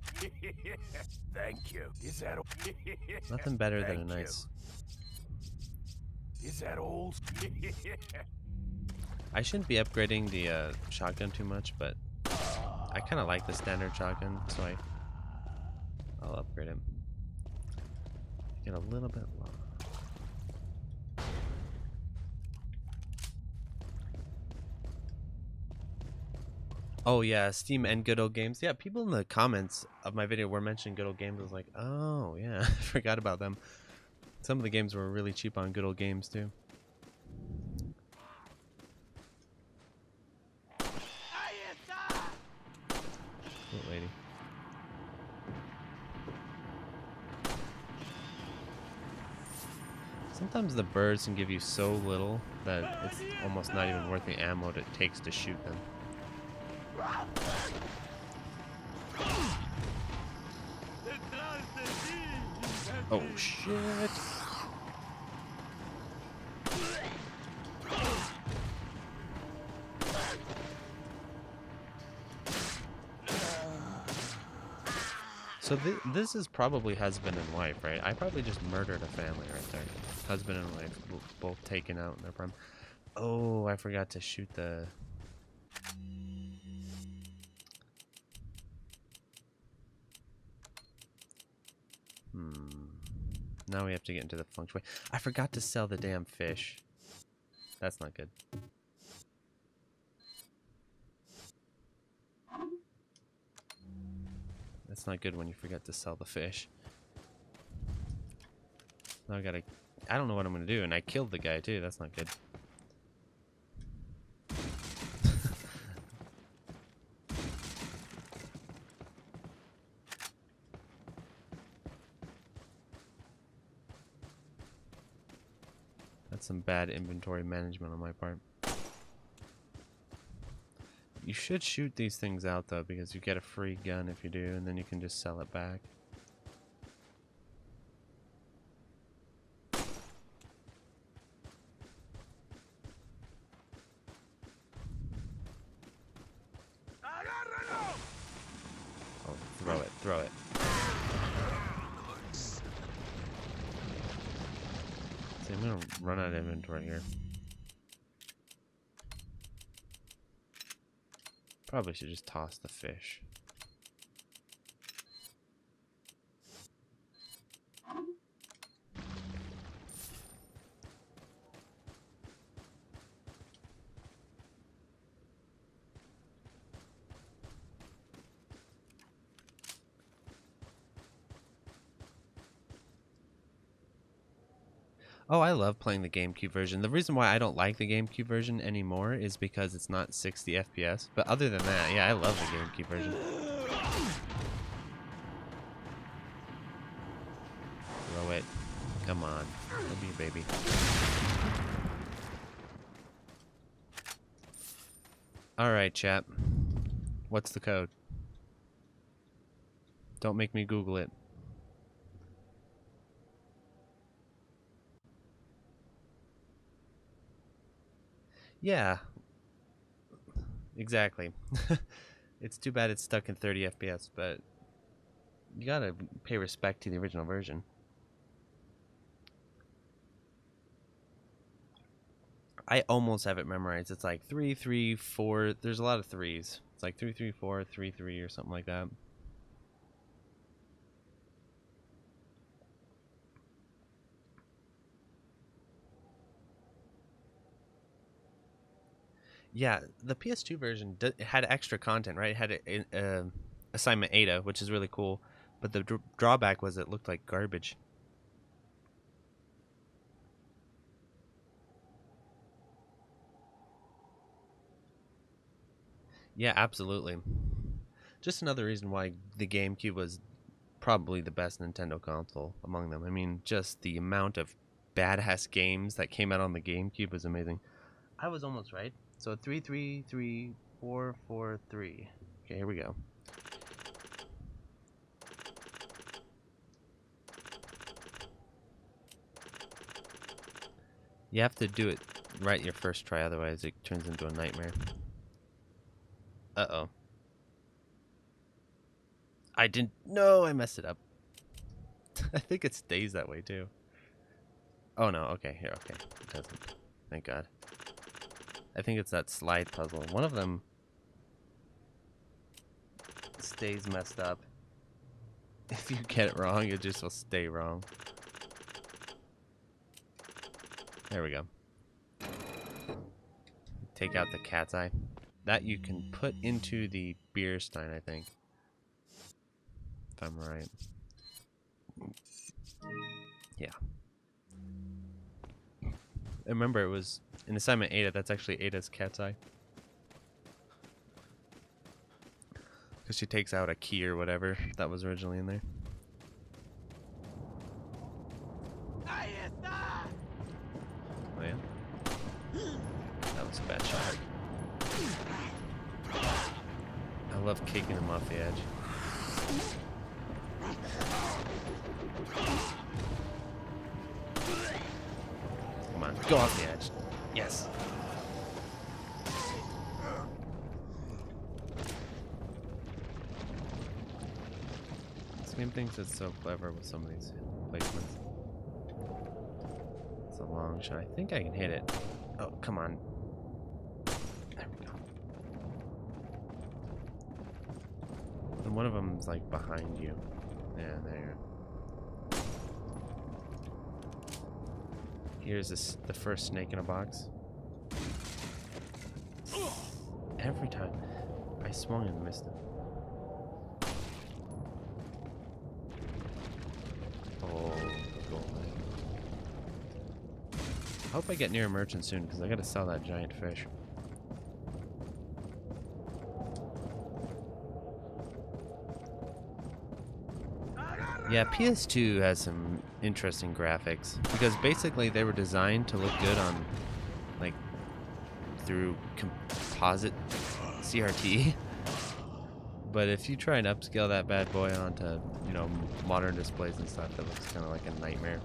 Thank you. Is that all? Nothing better than a nice. Is that all? I shouldn't be upgrading the shotgun too much, but I kind of like the standard shotgun, so I'll upgrade him. Get a little bit low. Oh yeah, Steam and Good Old Games. Yeah, people in the comments of my video were mentioning Good Old Games. I was like, oh yeah, I forgot about them. Some of the games were really cheap on Good Old Games too. Good lady. Sometimes the birds can give you so little that it's almost not even worth the ammo it takes to shoot them. Oh shit! So this is probably husband and wife, right? I probably just murdered a family right there. Husband and wife both taken out in their prime. Oh, I forgot to shoot the... Now we have to get into the feng shui. I forgot to sell the damn fish. That's not good. That's not good when you forget to sell the fish. Now I don't know what I'm gonna do, and I killed the guy too. That's not good. That's some bad inventory management on my part. You should shoot these things out though, because you get a free gun if you do, and then you can just sell it back. Oh, throw it, throw it. See, I'm gonna run out of inventory here. Probably should just toss the fish. Oh, I love playing the GameCube version. The reason why I don't like the GameCube version anymore is because it's not 60 FPS. But other than that, yeah, I love the GameCube version. Throw it. Come on. Don't be a baby. Alright, chat. What's the code? Don't make me Google it. Yeah. Exactly. It's too bad it's stuck in 30 FPS, but you gotta pay respect to the original version. I almost have it memorized. It's like 3, 3, 4. There's a lot of threes. It's like 3, 3, 4, 3, 3, or something like that. Yeah, the PS2 version had extra content, right? It had assignment Ada, which is really cool. But the drawback was it looked like garbage. Yeah, absolutely. Just another reason why the GameCube was probably the best Nintendo console among them. I mean, just the amount of badass games that came out on the GameCube was amazing. I was almost right. So 3, 3, 3, 4, 4, 3. Okay, here we go. You have to do it right your first try, otherwise it turns into a nightmare. Uh-oh. I didn't... No, I messed it up. I think it stays that way, too. Oh, no. Okay, here. Okay. It doesn't. Thank God. I think it's that slide puzzle. One of them stays messed up. If you get it wrong, it just will stay wrong. There we go. Take out the cat's eye. That you can put into the beer stein, I think. If I'm right. Yeah. I remember it was in assignment Ada. That's actually Ada's cat's eye. Because she takes out a key or whatever that was originally in there. Oh yeah? That was a bad shot. I love kicking him off the edge. Come on, go off the edge. Yes. This game thinks it's so clever with some of these placements. It's a long shot. I think I can hit it. Oh, come on. There we go. And one of them's like behind you. Yeah, there. Here's the first snake in a box. Every time I swung and missed him. Oh, gold. I hope I get near a merchant soon because I gotta sell that giant fish. Yeah, PS2 has some interesting graphics because basically they were designed to look good on, like, through composite CRT. But if you try and upscale that bad boy onto, you know, modern displays and stuff, it looks kind of like a nightmare.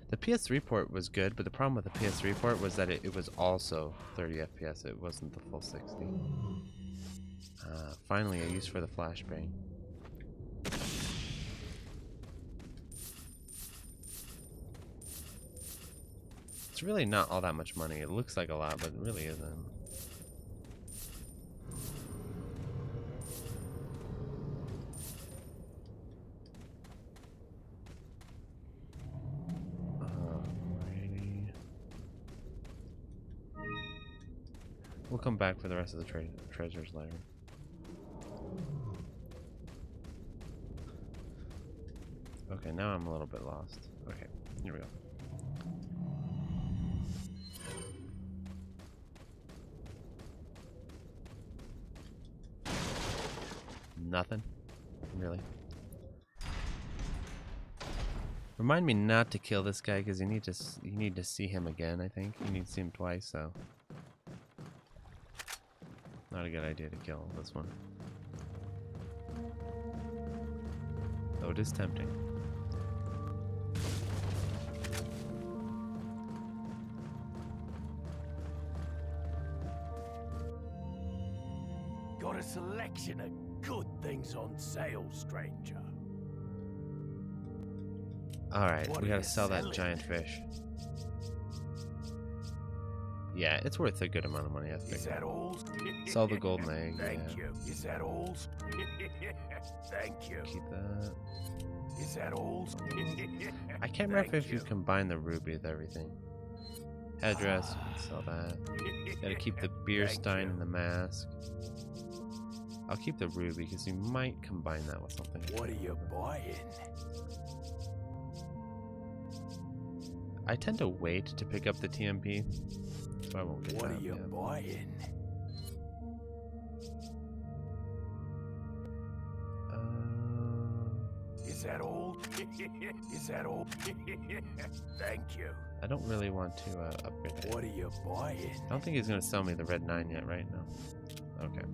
The PS3 port was good, but the problem with the PS3 port was that it was also 30 FPS. It wasn't the full 60. Finally, a use for the flashbang. It's really not all that much money. It looks like a lot, but it really isn't. Alrighty. We'll come back for the rest of the treasures later. Okay, now I'm a little bit lost. Okay, here we go. Nothing? Really? Remind me not to kill this guy because you need to see him again, I think. You need to see him twice, so not a good idea to kill this one. Though it is tempting. Got a selection of good things on sale, stranger. Alright, What we are gotta you sell that selling? giant fish. Yeah, it's worth a good amount of money, I Is think. that all? Sell the golden egg, Thank yeah. you. Is that all? Thank you. Keep that. Is that all? I can't remember Thank if you combine the ruby with everything. Headdress, you can sell that. Gotta keep the beer Thank stein you. and the mask. I'll keep the ruby because you might combine that with something. What are you buying? I tend to wait to pick up the TMP, so I won't get What that are you yet. buying? Is that all? Is that all? Thank you. I don't really want to upgrade it. What are you buying? I don't think he's gonna sell me the red 9 yet, right? No. Okay.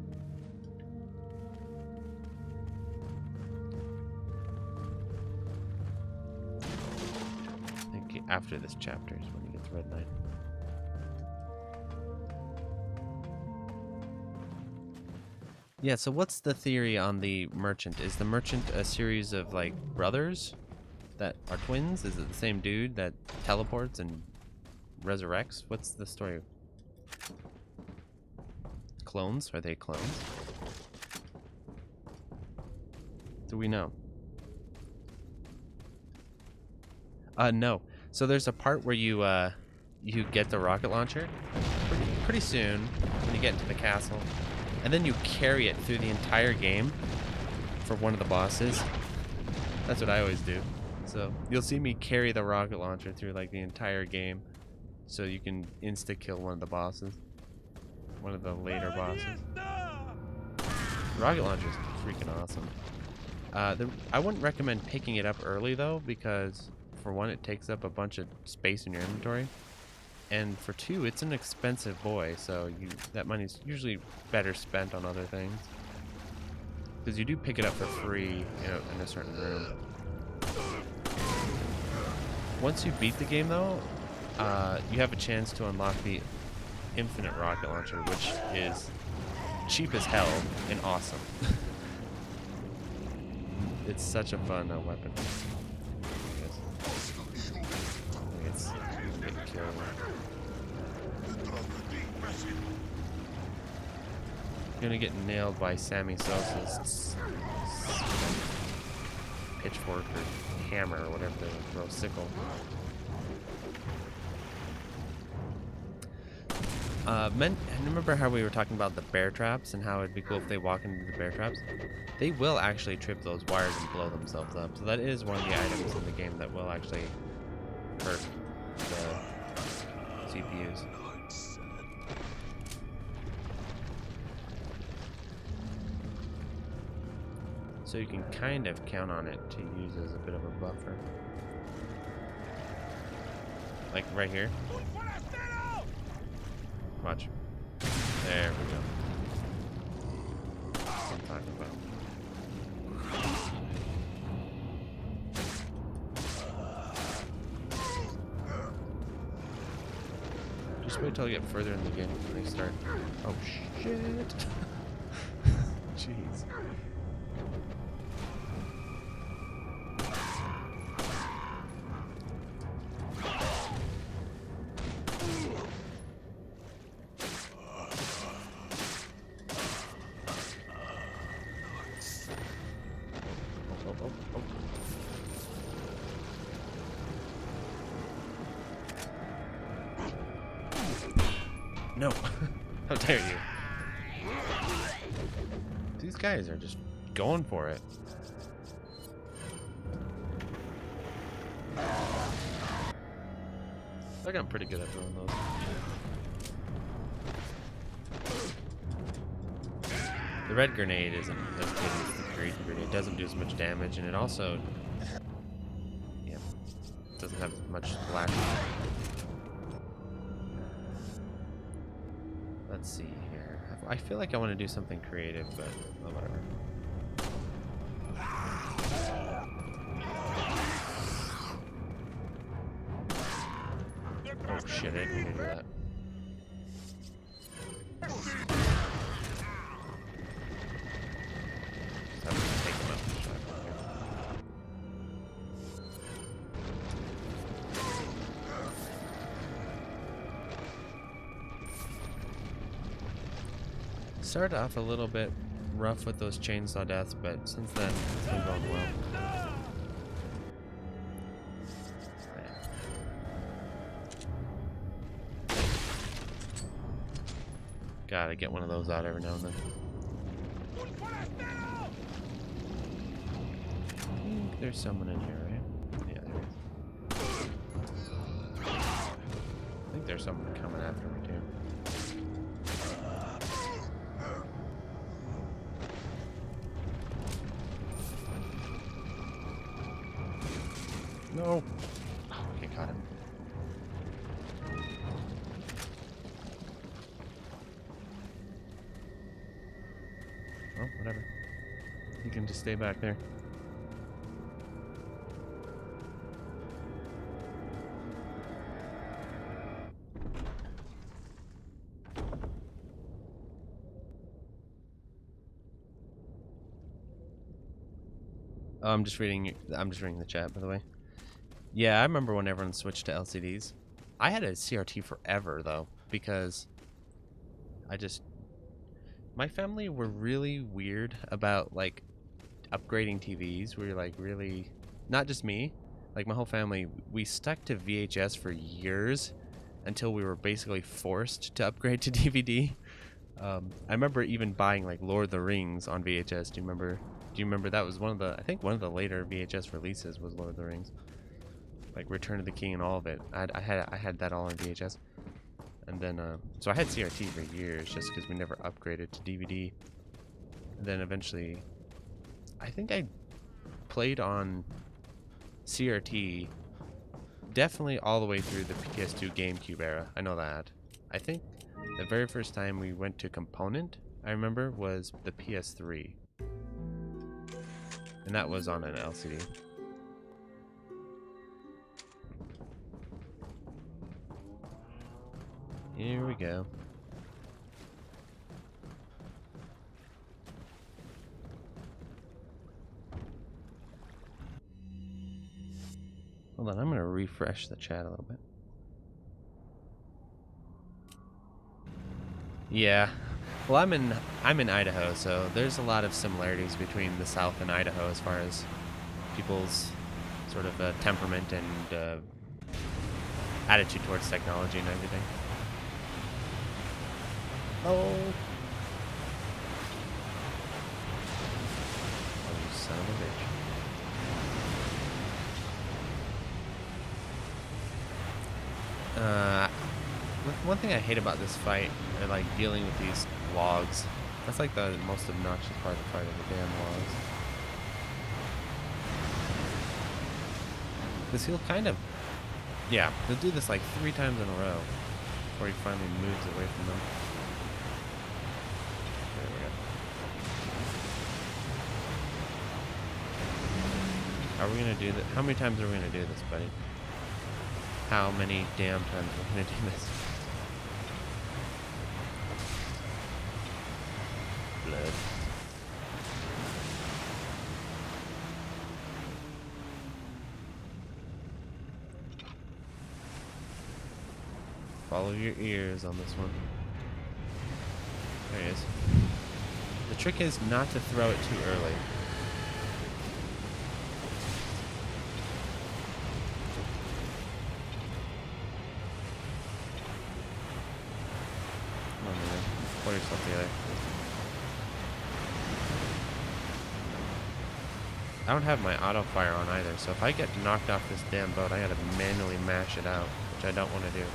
I think after this chapter is when he gets red 9. Yeah, so what's the theory on the merchant? Is the merchant a series of like brothers that are twins? Is it the same dude that teleports and resurrects? What's the story? Clones? Are they clones? Do we know? No. So there's a part where you get the rocket launcher pretty soon when you get into the castle, and then you carry it through the entire game for one of the bosses. That's what I always do. So you'll see me carry the rocket launcher through like the entire game, so you can insta kill one of the bosses, one of the later bosses. Rocket launcher is freaking awesome. I wouldn't recommend picking it up early though, because for one, it takes up a bunch of space in your inventory, and for two, it's an expensive boy, so that money's usually better spent on other things. Because you do pick it up for free, you know, in a certain room. Once you beat the game though, you have a chance to unlock the infinite rocket launcher, which is cheap as hell and awesome. It's such a fun weapon. It's good kill. You're gonna get nailed by Sammy Sosa's pitchfork or hammer or whatever they throw, sickle. Remember how we were talking about the bear traps and how it'd be cool if they walk into the bear traps? They will actually trip those wires and blow themselves up. So that is one of the items in the game that will actually hurt the CPUs. So you can kind of count on it to use as a bit of a buffer. Like right here. Watch. There we go. That's what I'm talking about. Just wait till I get further in the game before they start. Oh shit! Jeez. oh, oh. No. How dare you? These guys are just going for it. I think I'm pretty good at throwing those. The red grenade isn't as good as the green grenade. It doesn't do as much damage, and it also, yeah, doesn't have as much splash. Let's see here. I feel like I want to do something creative, but oh, whatever. Oh shit, I didn't mean to do that. I'm gonna take him up. Started off a little bit rough with those chainsaw deaths, but since then it's been going well. Gotta get one of those out every now and then. I think there's someone in here, right? Yeah, there is. I think there's someone coming after me too. No! Oh, okay, caught him. Oh, whatever. You can just stay back there. Oh, I'm just reading the chat, by the way. Yeah, I remember when everyone switched to LCDs. I had a CRT forever though, because my family were really weird about like upgrading TVs. We were like really, not just me, like my whole family, we stuck to VHS for years until we were basically forced to upgrade to DVD. I remember even buying like Lord of the Rings on VHS. Do you remember that was one of the, I think one of the later VHS releases was Lord of the Rings. Like Return of the King and all of it. I had that all on VHS. And then, so I had CRT for years just because we never upgraded to DVD. And then eventually, I think I played on CRT definitely all the way through the PS2 GameCube era. I know that. I think the very first time we went to component, I remember, was the PS3. And that was on an LCD. Here we go. Hold on, I'm gonna refresh the chat a little bit. Yeah. Well, I'm in Idaho, so there's a lot of similarities between the South and Idaho as far as people's sort of temperament and attitude towards technology and everything. Oh. Oh, you son of a bitch. One thing I hate about this fight are like dealing with these logs. That's like the most obnoxious part of the fight, of the damn logs. Because he'll kind of, yeah, he'll do this like 3 times in a row before he finally moves away from them. There we go. Are we gonna do this? How many times are we gonna do this, buddy? How many damn times are we gonna do this? Blood. Follow your ears on this one. There he is. The trick is not to throw it too early. myself together. I don't have my auto fire on either, so if I get knocked off this damn boat, I gotta manually mash it out, which I don't want to do.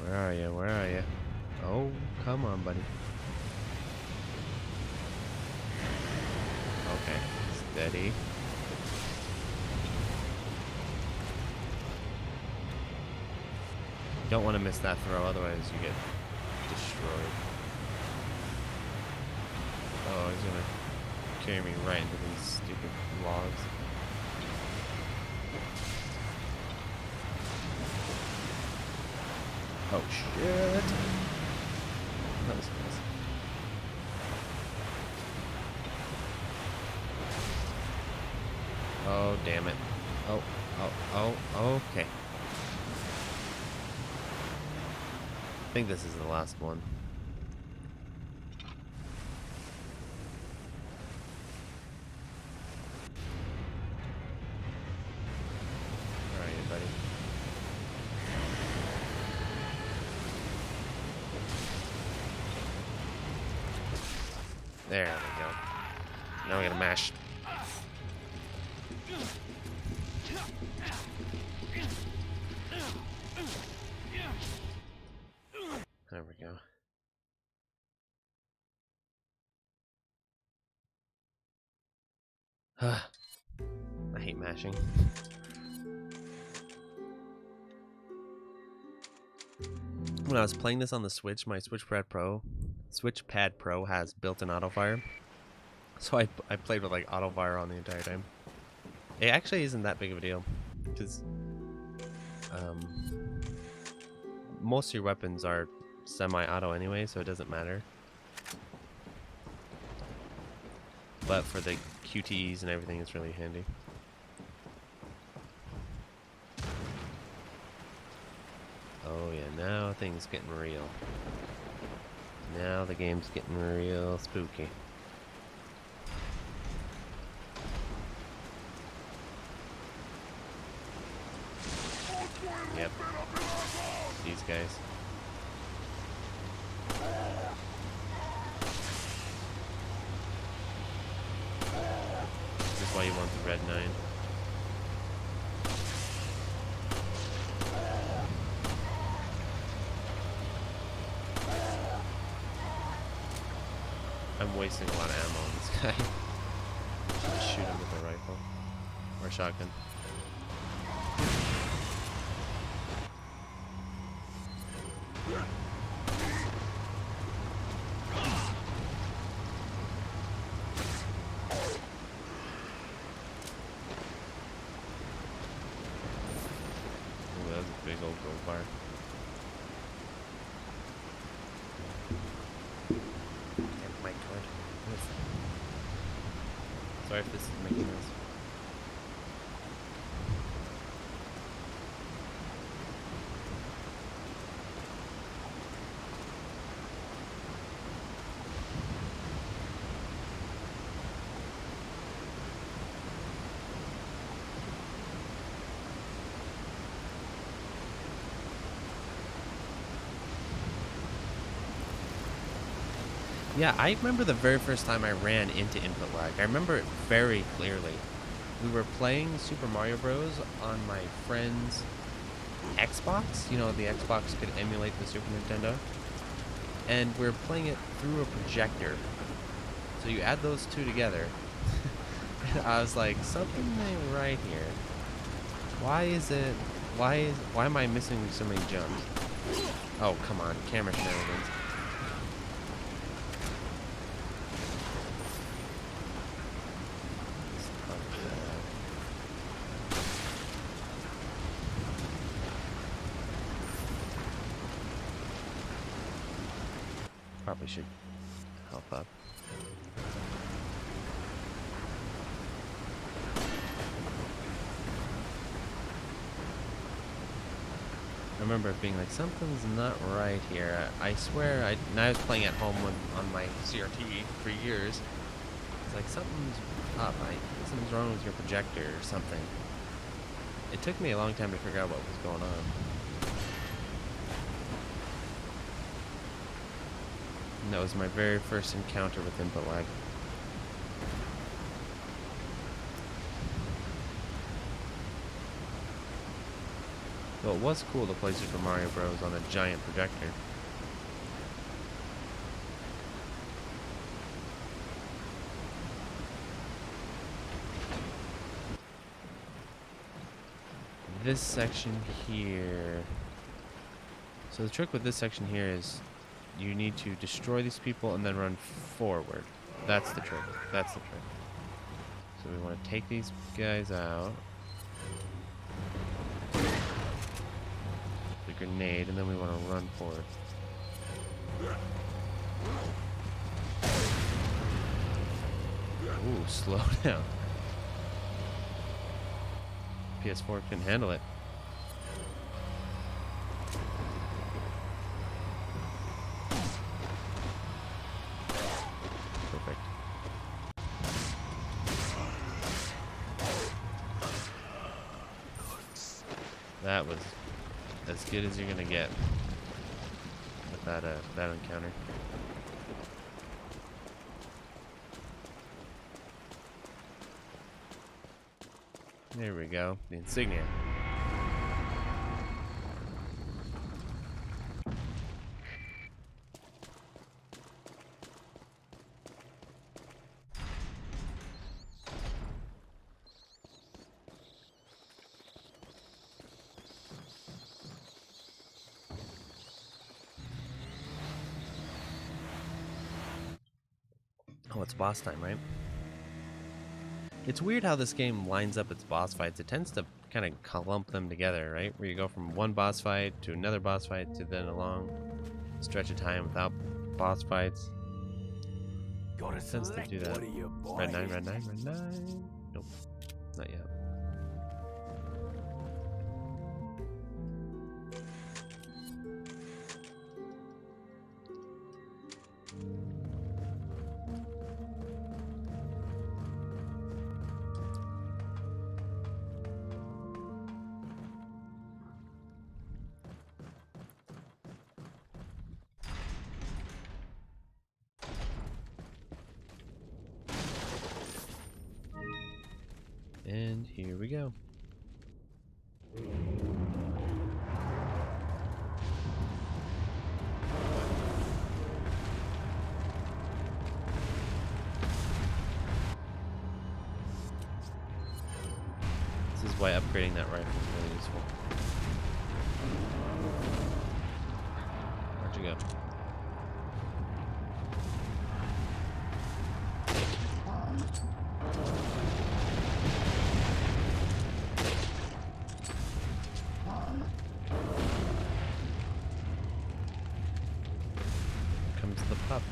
Where are you? Where are you? Oh, come on, buddy. Okay, steady. You don't want to miss that throw, otherwise you get destroyed. Oh, he's gonna carry me right into these stupid logs. Oh shit! That was close. Oh damn it! Oh, okay. I think this is the last one. Where are you, buddy? There we go. Now we gotta mash. There we go. I hate mashing. When I was playing this on the Switch, my Switchpad Pro has built-in auto fire. So I played with like auto fire on the entire time. It actually isn't that big of a deal, because most of your weapons are semi-auto anyway, so it doesn't matter. But for the QTEs and everything, it's really handy. Oh yeah, now things getting real. Now the game's getting real spooky. Yep. These guys. This is why you want the red 9. I'm wasting a lot of ammo on this guy. Should just shoot him with a rifle. Or shotgun. Ooh, that was a big old gold bar. Sorry if this is making noise. Yeah, I remember the very first time I ran into input lag. I remember it very clearly. We were playing Super Mario Bros. On my friend's Xbox. You know, the Xbox could emulate the Super Nintendo. And we were playing it through a projector. So you add those two together. And I was like, something ain't right here. Why am I missing so many jumps? Oh, come on, camera shenanigans. Probably should help up. I remember it being like, something's not right here. I swear, I was playing at home on my CRT for years, like something's up. Something's wrong with your projector or something. It took me a long time to figure out what was going on. And that was my very first encounter with input lag. So it was cool to play Super Mario Bros. On a giant projector. This section here. So the trick with this section here is you need to destroy these people and then run forward. That's the trick. That's the trick. So we want to take these guys out. The grenade, and then we want to run forward. Ooh, slow down. PS4 couldn't handle it. Perfect. That was as good as you're gonna get with that encounter. There we go, the insignia. Oh, it's boss time, right? It's weird how this game lines up its boss fights. It tends to kind of clump them together, right? Where you go from one boss fight to another boss fight to then a long stretch of time without boss fights. Gotta It tends to select do that. one of you, boy. Red 9, red 9, red 9. Nope, not yet. And here we go. This is why upgrading that rifle is really useful. Where'd you go? Comes the pup.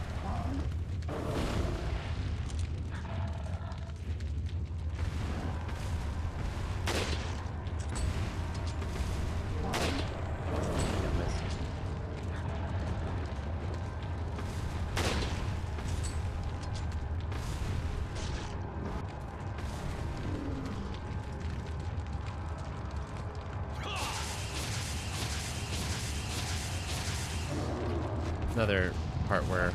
Another part where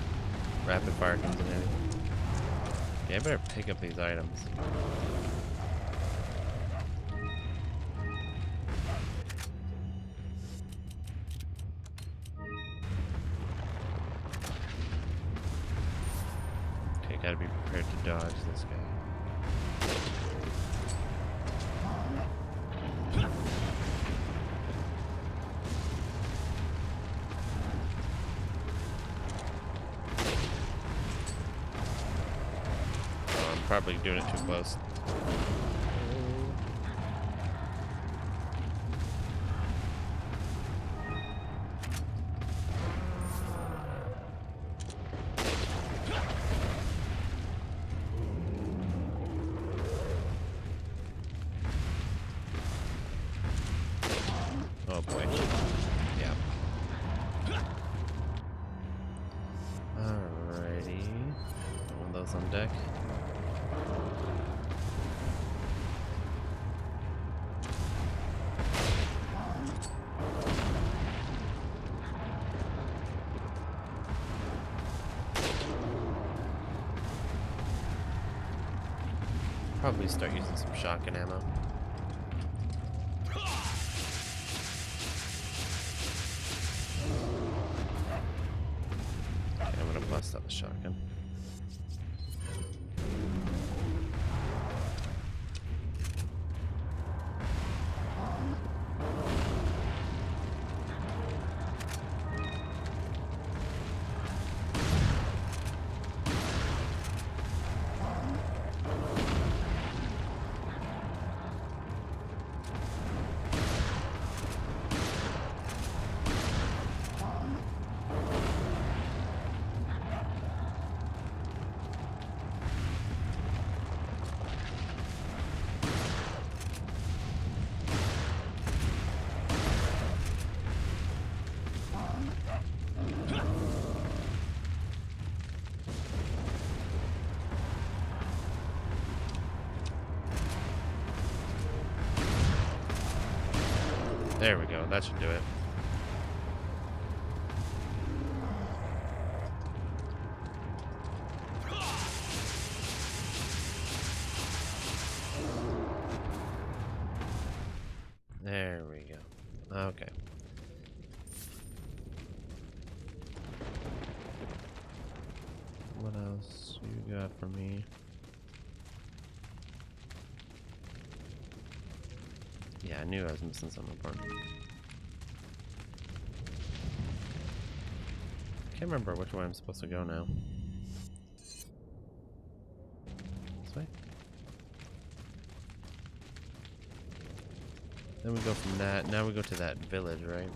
rapid fire comes in handy. Yeah, I better pick up these items. Okay, gotta be prepared to dodge this guy. Probably doing it too close. Oh boy. Yeah. Alrighty. One of those on deck. probably start using some shotgun ammo. Okay, I'm gonna bust out the shotgun. There we go. That should do it. There we go. Okay. What else you got for me? Yeah, I knew I was missing something important. Can't remember which way I'm supposed to go now. This way? Then we go from that. Now we go to that village, right?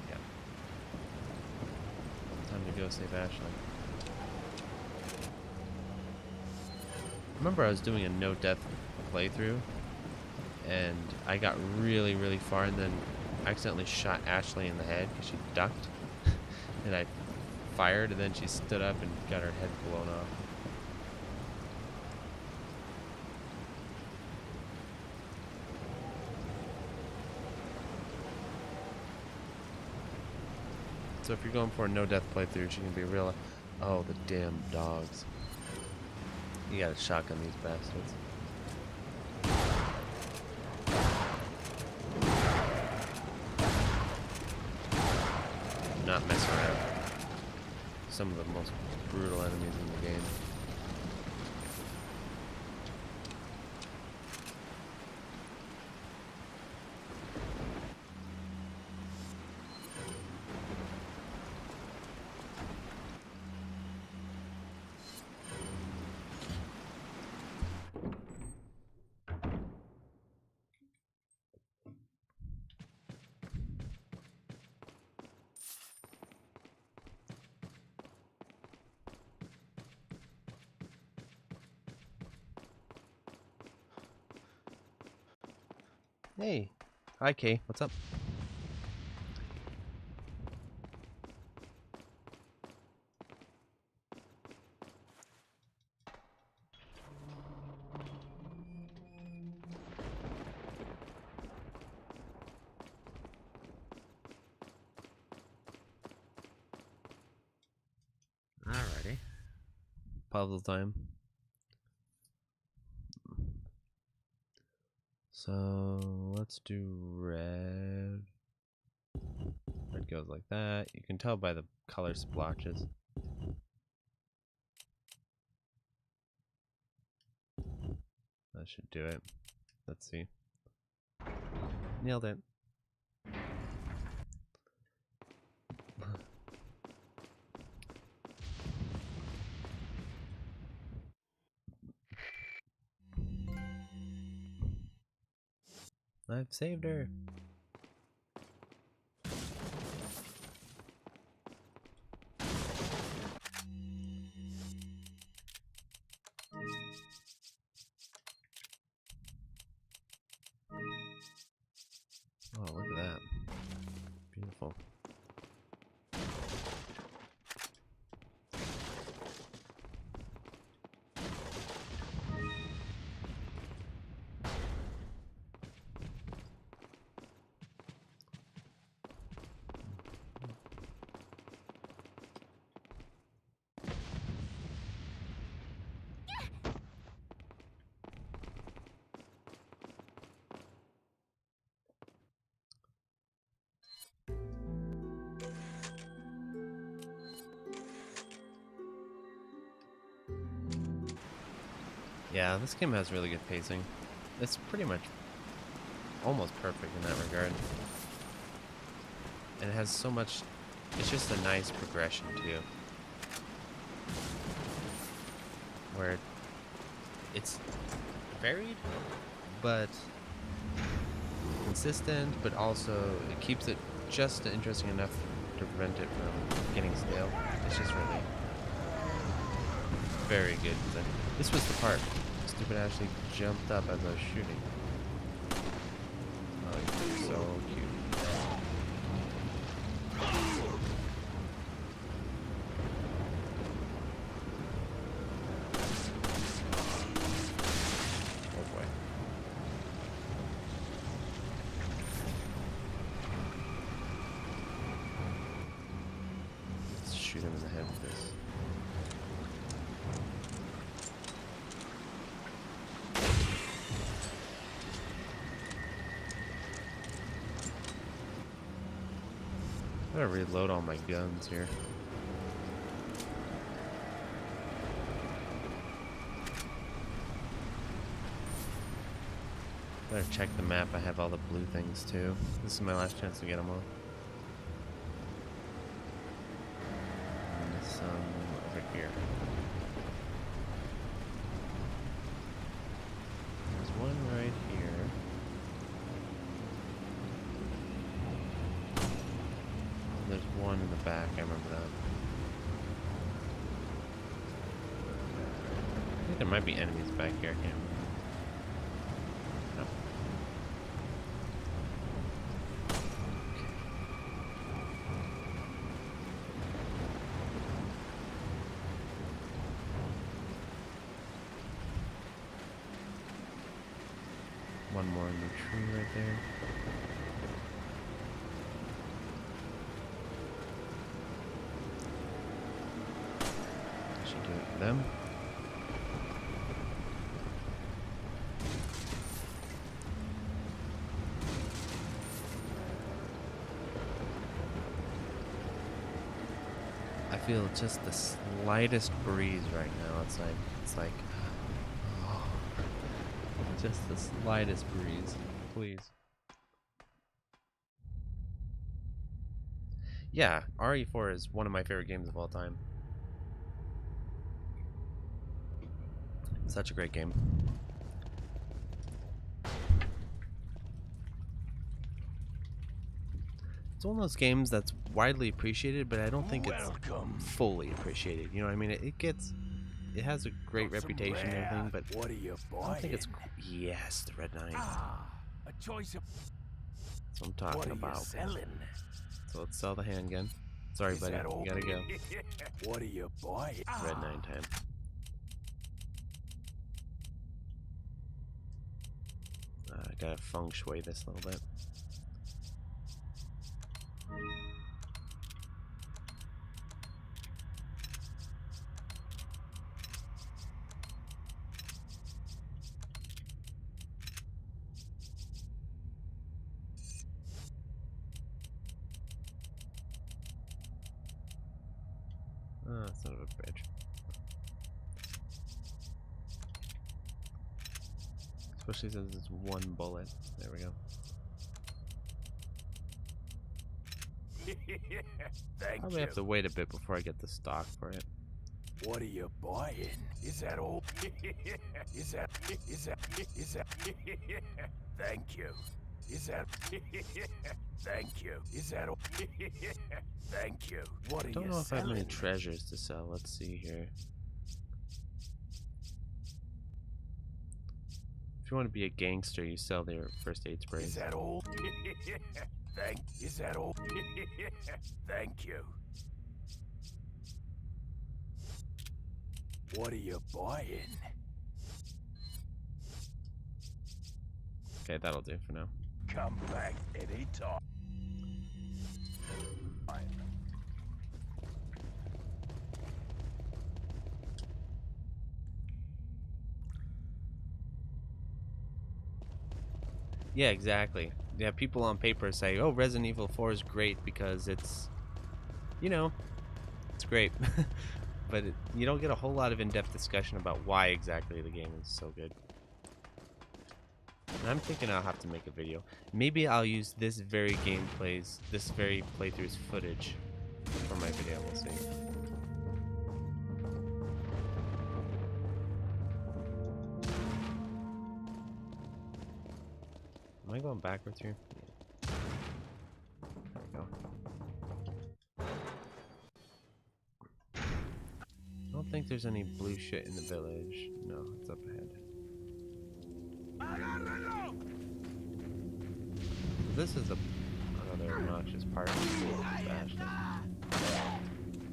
Yeah. Time to go save Ashley. I remember I was doing a no-death playthrough, and I got really, really far, and then accidentally shot Ashley in the head because she ducked, and I fired, and then she stood up and got her head blown off. So if you're going for a no-death playthrough, she can be real. Oh, the damn dogs! You gotta shotgun these bastards. Do not mess around. Some of the most brutal enemies in the game. Hey. Hi, Kay. What's up? Alrighty. Puzzle time. So let's do red. Red goes like that. You can tell by the color splotches. That should do it. Let's see. Nailed it. I've saved her. Oh, look at that. Beautiful. Yeah, this game has really good pacing. It's pretty much almost perfect in that regard. And it has so much, it's just a nice progression too. Where it's varied, but consistent, but also it keeps it just interesting enough to prevent it from getting stale. It's just really very good. This was the part. Stupid Ashley jumped up as I was shooting. Oh, he's so cute. Oh boy. Let's shoot him in the head with this. I gotta reload all my guns here. Better check the map. I have all the blue things too. This is my last chance to get them all. And there's some over here. There's one right here. There's one in the back, I remember that. I think there might be enemies back here, I can't remember. No. One more in the tree right there. Should do it for them. I feel just the slightest breeze right now outside. It's like, oh, just the slightest breeze, please. Yeah, RE4 is one of my favorite games of all time. Such a great game. It's one of those games that's widely appreciated, but I don't think it's fully appreciated. You know what I mean? It has a great reputation and everything, but What are you I don't think it's. buying? Yes, the Red Knight. A choice of That's what I'm what talking are you about. selling? So let's sell the handgun. Sorry, Is buddy. that all? You gotta go. What are you buying? Red 9 time. I gotta feng shui this a little bit. Oh, son of a bitch. Especially since it's one bullet. There we go. Thank Probably you. have to wait a bit before I get the stock for it. What are you buying? Is that all? Is that? Thank you. Is that? Thank you. Is that all? Thank you. What are I don't you know if I have selling? many treasures to sell. Let's see here. If you want to be a gangster, you sell their first aid Is sprays. that all? Is that all? Thank you. What are you buying? Okay, that'll do for now. Come back anytime. Yeah, exactly. Yeah, people on paper say, oh, Resident Evil 4 is great because it's, you know, it's great. but you don't get a whole lot of in-depth discussion about why exactly the game is so good. And I'm thinking I'll have to make a video. Maybe I'll use this very playthrough's footage for my video. We'll see. Am I going backwards here? Yeah. There we go. I don't think there's any blue shit in the village. No, it's up ahead. This is another obnoxious part of the bastard.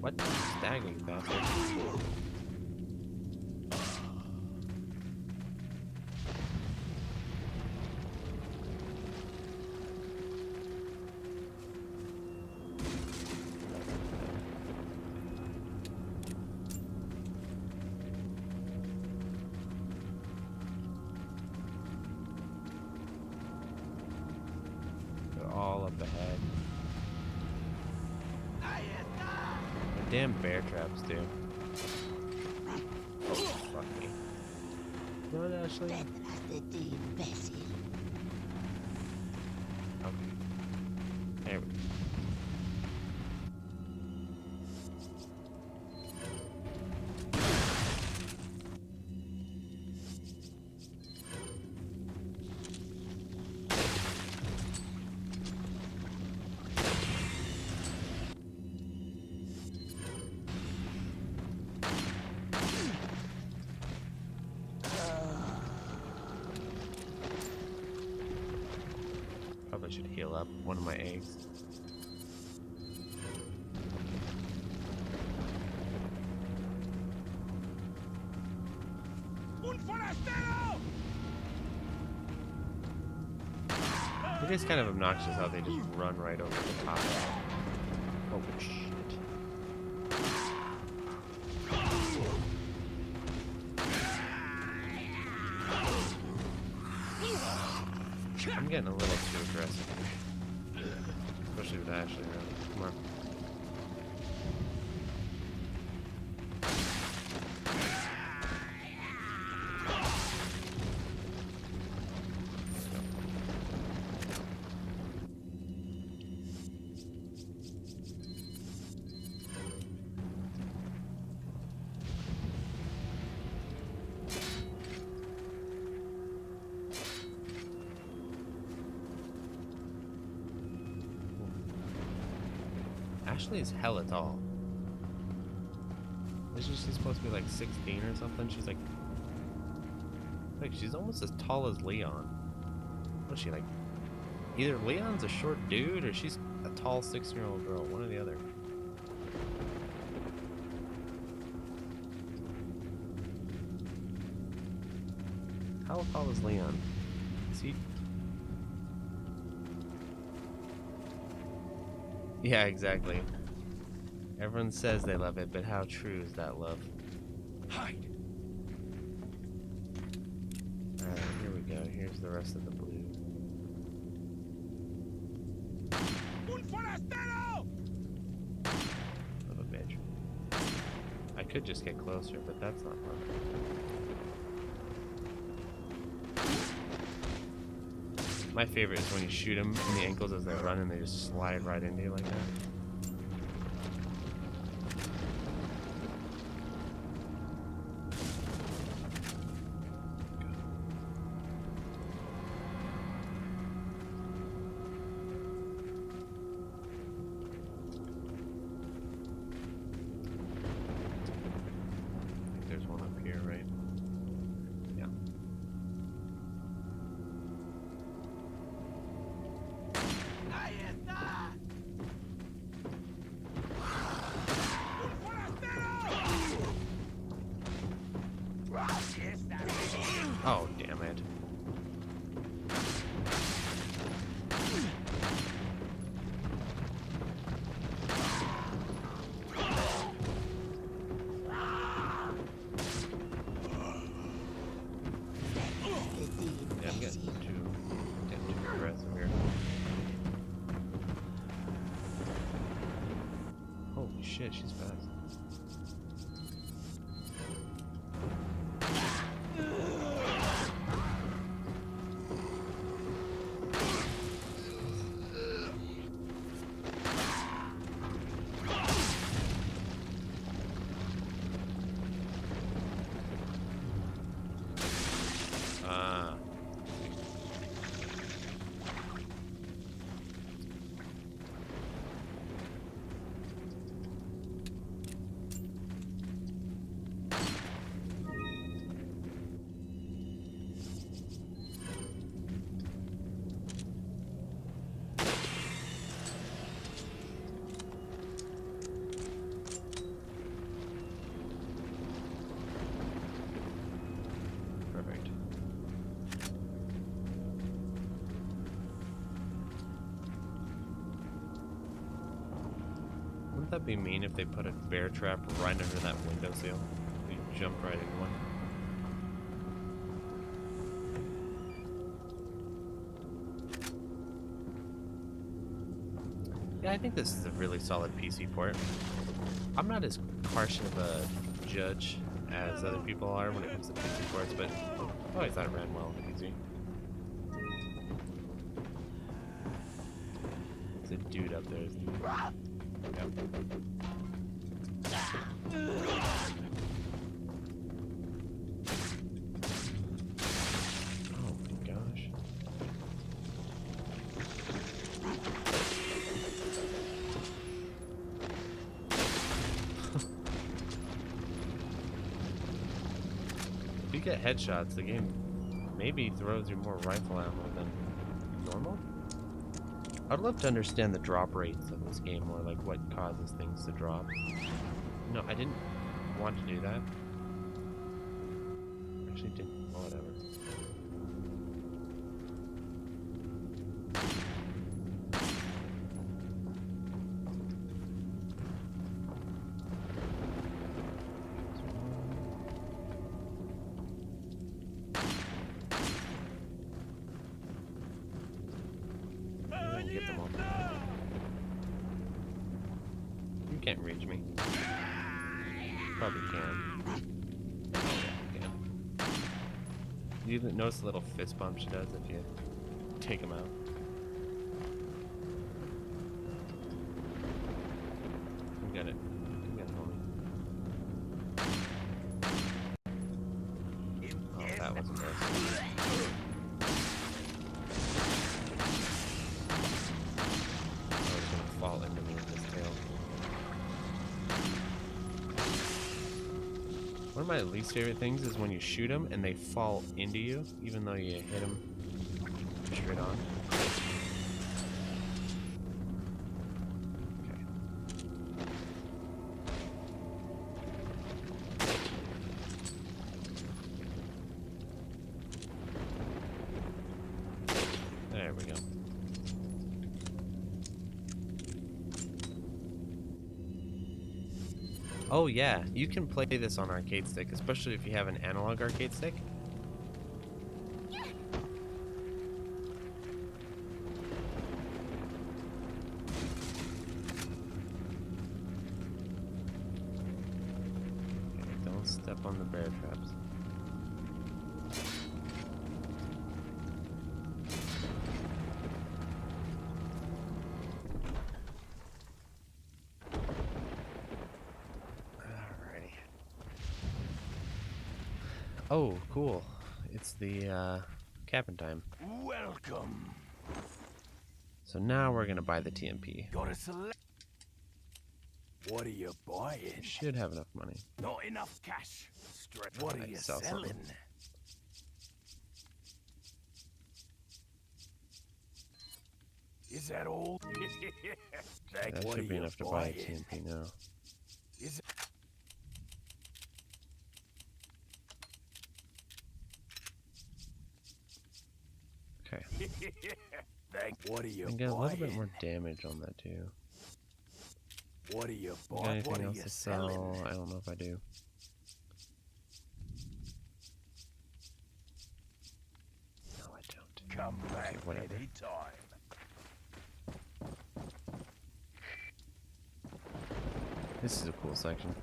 What? Staggering bastard. All up ahead. The damn bear traps, dude. Oh, fuck me. Come on, Ashley. Okay. There we go. Probably should heal up one of my eggs. It is kind of obnoxious how they just run right over the top. Oh shit. I'm getting a little too aggressive. Especially with Ashley, really. Come on. Ashley is hella tall. Isn't she supposed to be like 16 or something? She's like she's almost as tall as Leon. What is she like? Either Leon's a short dude or she's a tall 6-year-old girl. One or the other. How tall is Leon? Is he? Yeah, exactly. Everyone says they love it, but how true is that love? Hide. Alright, here we go. Here's the rest of the blue. Son of a bitch. I could just get closer, but that's not fun. My favorite is when you shoot them in the ankles as they run and they just slide right into you like that. I think there's one up here, right? Yeah. Oh, damn it. Yeah, I'm getting too aggressive here. Holy shit, she's fast. Wouldn't that be mean if they put a bear trap right under that windowsill? You jumped right into one. Yeah, I think this is a really solid PC port. I'm not as harsh of a judge as other people are when it comes to PC ports, but I always thought it ran well on PC. There's a dude up there, isn't there? Yep. Oh my gosh. If you get headshots, the game maybe throws you more rifle ammo than normal? I'd love to understand the drop rates of this game, or like what causes things to drop. No, I didn't want to do that. Actually didn't. Oh, whatever. Get them all. You can't reach me. Probably can. Yeah, can. You even notice the little fist bump she does if you take him out. Come get it. Come get it, homie. Oh, that wasn't nice. Fall into me with his tail. One of my least favorite things is when you shoot them and they fall into you, even though you hit them straight on. Okay. There we go. Oh yeah, you can play this on arcade stick, especially if you have an analog arcade stick. Okay, don't step on the bear traps. Oh, cool. It's the cabin time. Welcome. So now we're gonna buy the TMP. Gotta select. What are you buying? Should have enough money. Not enough cash. Straight. What are you sell selling? something. Is that all? That What should are be you enough to buy a buying? TMP now. Is it? Okay. What are you I get a little bit buying? more damage on that too. What are you Got buying? What anything are else you to sell? selling? I don't know if I do. No, I don't. Come back whatever. anytime. This is a cool section.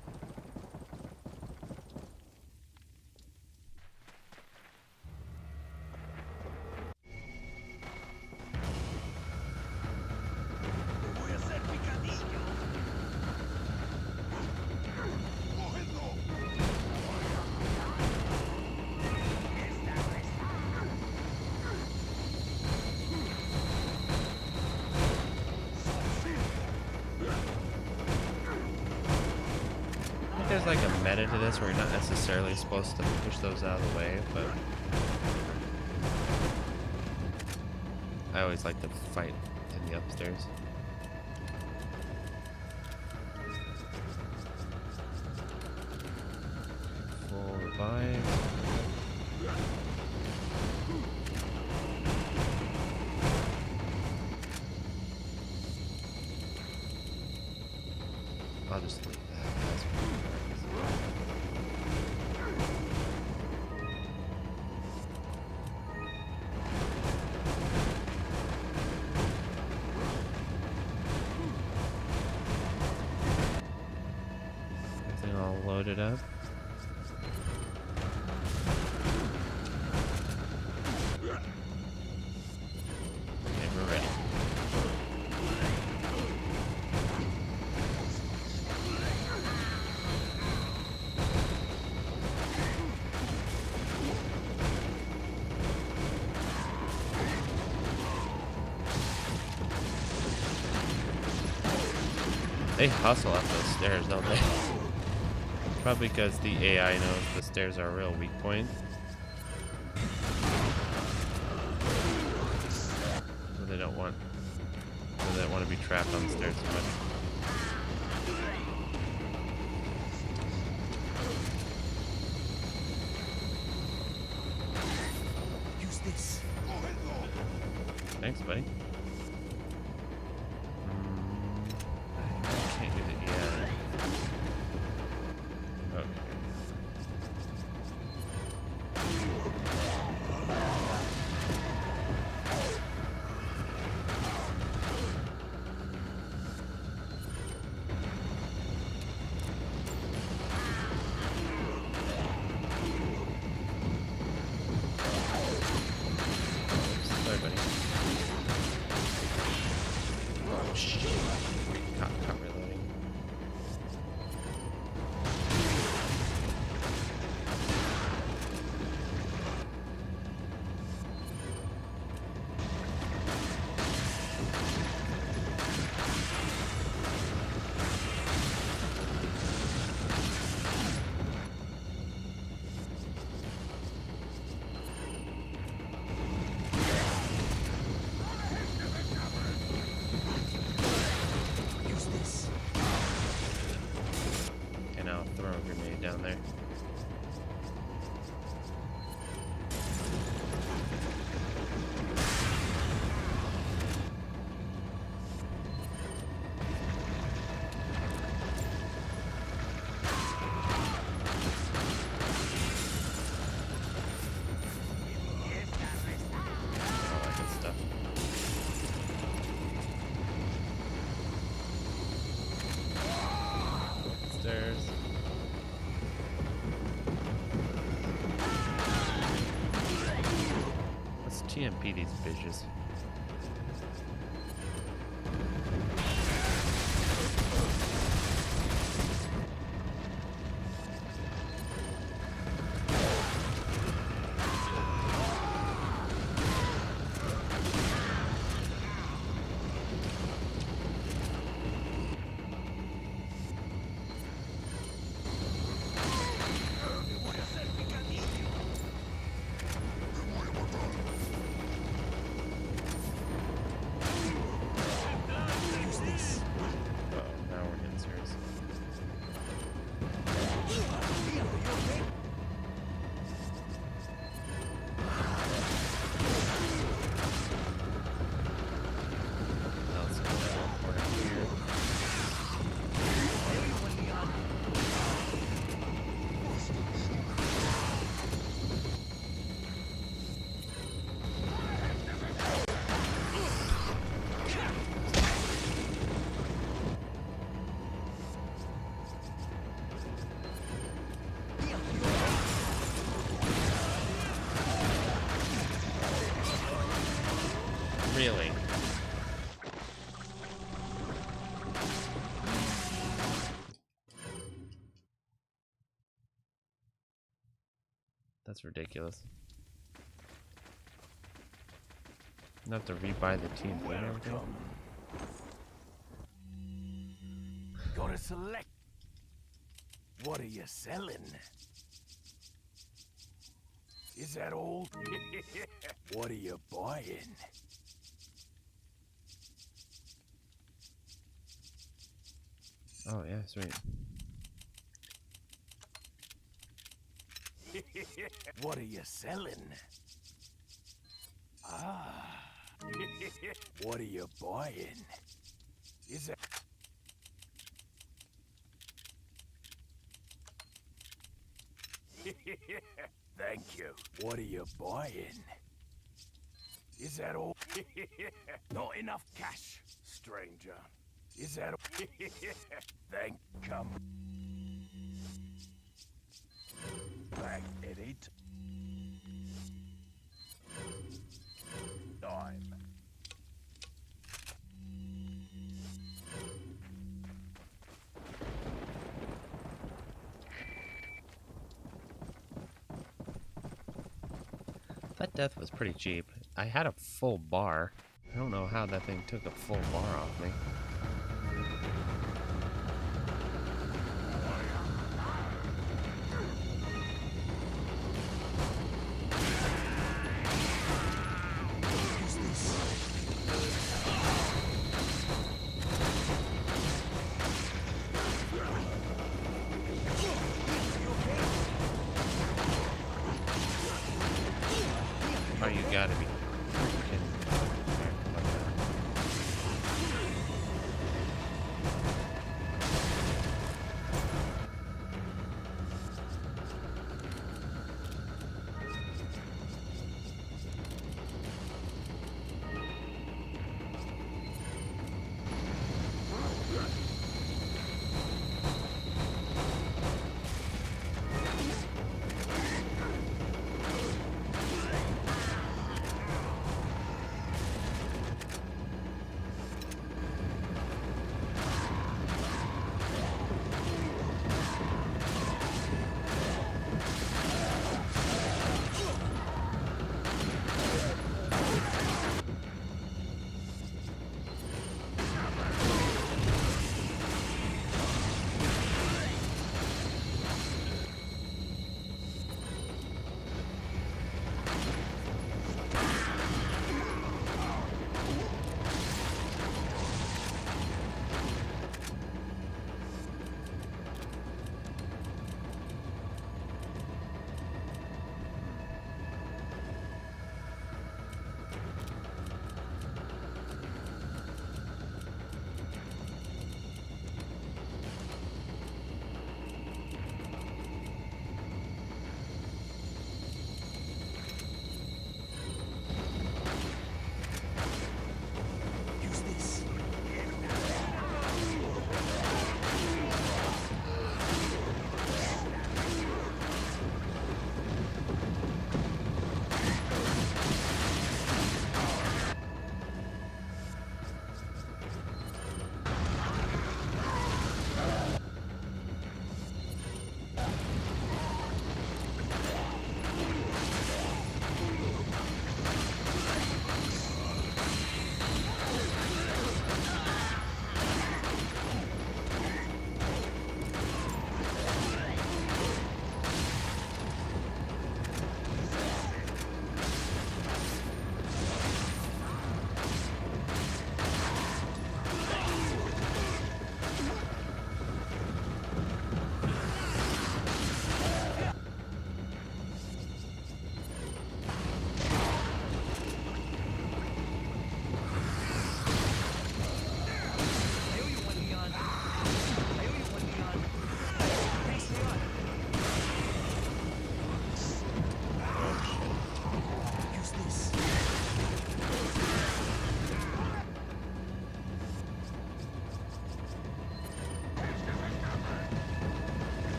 I think there's like a meta to this where you're not necessarily supposed to push those out of the way, but I always like to fight in the upstairs. Full revive. I'll just leave that. That's everything all loaded up. Okay, we're ready. They hustle up those stairs, don't they? Probably because the AI knows the stairs are a real weak point. So they don't want to be trapped on the stairs too much. Use this. Thanks, buddy. Can't use it yet. Okay. Sorry, buddy. Oh, shit. Caught reloading. Use this. And I'll throw a grenade down there. All that good stuff. Stairs. Let's TMP these bitches. Use this. Uh-oh, now we're getting serious. Now let's go teleport up here. Really? That's ridiculous. Not to rebuy the team. Welcome. Gotta select. What are you selling? Is that old? What are you buying? Oh yeah, sweet. What are you selling? Ah. What are you buying? Is that... Thank you. What are you buying? Is that all? Not enough cash, stranger. Is that all? Thank come. Back at it. Time. That death was pretty cheap. I had a full bar. I don't know how that thing took a full bar off me. Oh, you gotta be kidding me. Alright, fuck that.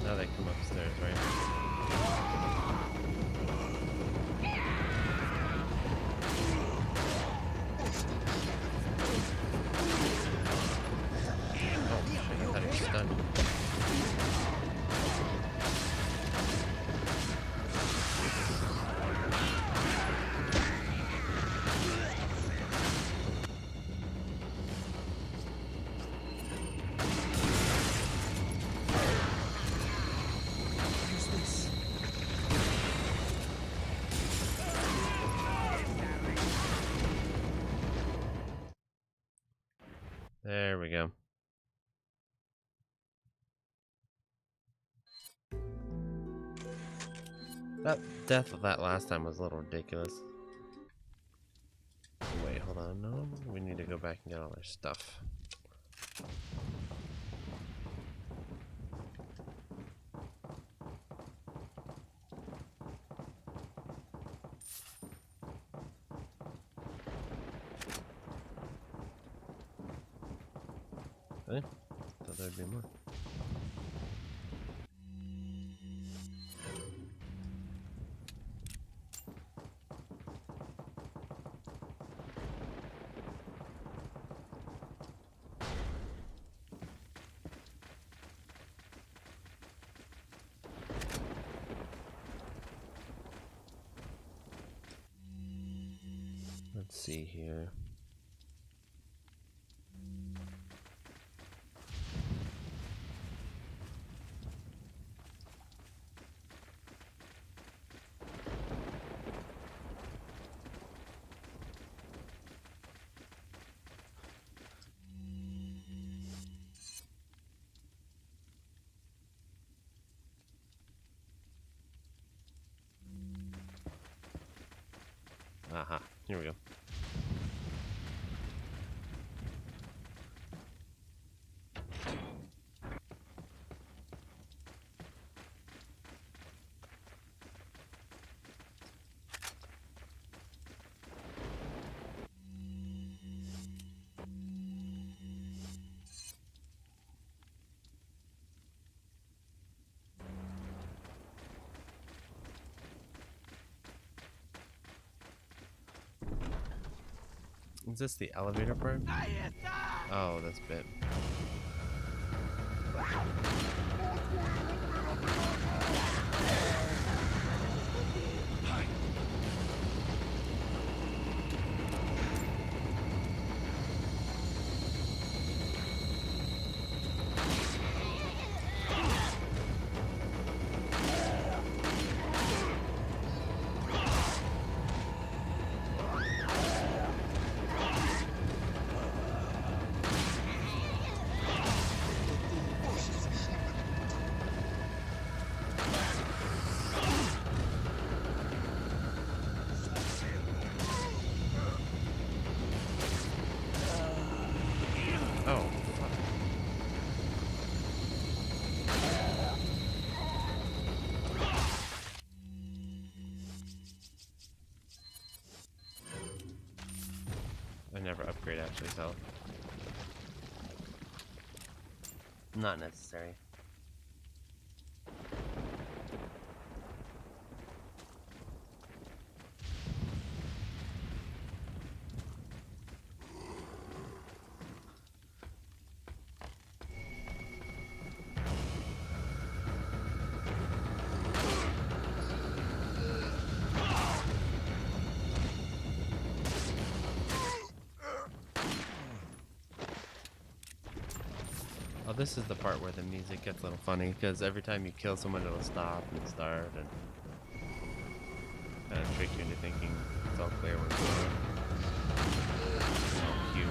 Now they come upstairs, right? Oh, shit, I thought he was stunned. There we go. That death of that last time was a little ridiculous. Wait, hold on. No, we need to go back and get all our stuff. Okay. Thought there'd be more. Let's see here. Aha, here we go. Is this the elevator part? Oh, that's bit. Oh, fuck. I never upgrade actually, so not necessary. Oh, this is the part where the music gets a little funny, because every time you kill someone it'll stop and start and kind of trick you into thinking it's all clear when it's going. Oh, cute.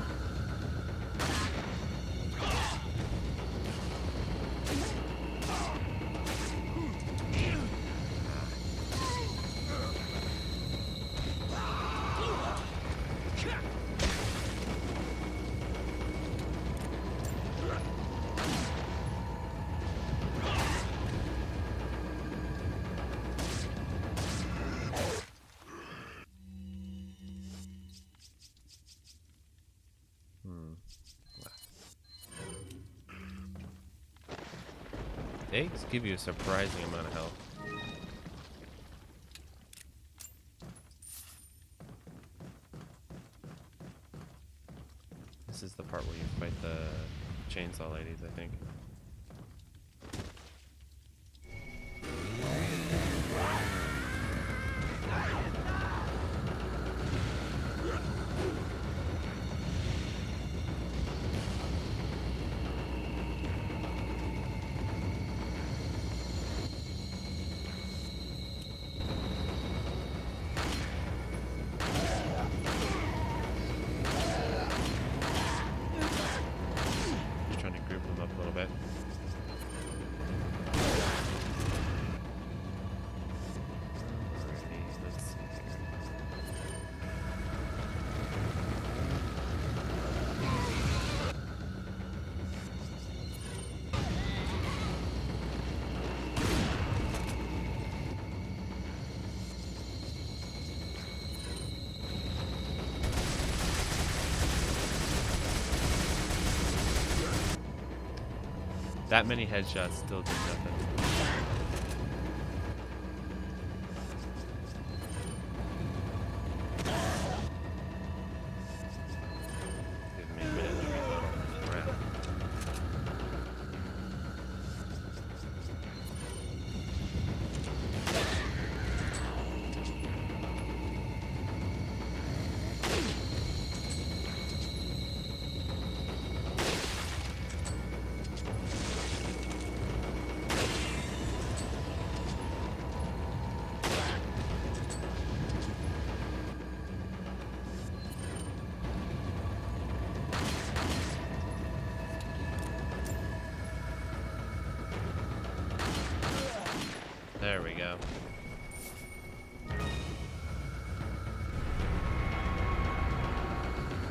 Eggs give you a surprising amount of health. This is the part where you fight the chainsaw ladies, I think. Just trying to group them up a little bit. That many headshots still did nothing. Give me a minute to reload all this crap. There we go. I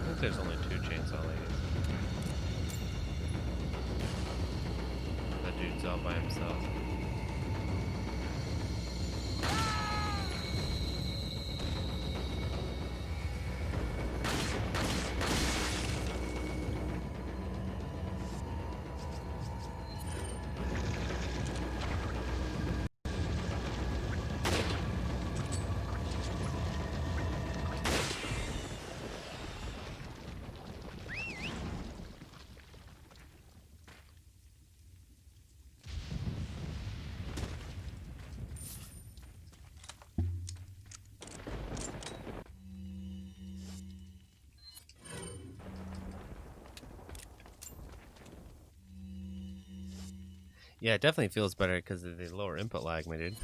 think there's only 2 chainsaw ladies. That dude's all by himself. Yeah, it definitely feels better because of the lower input lag, my dude.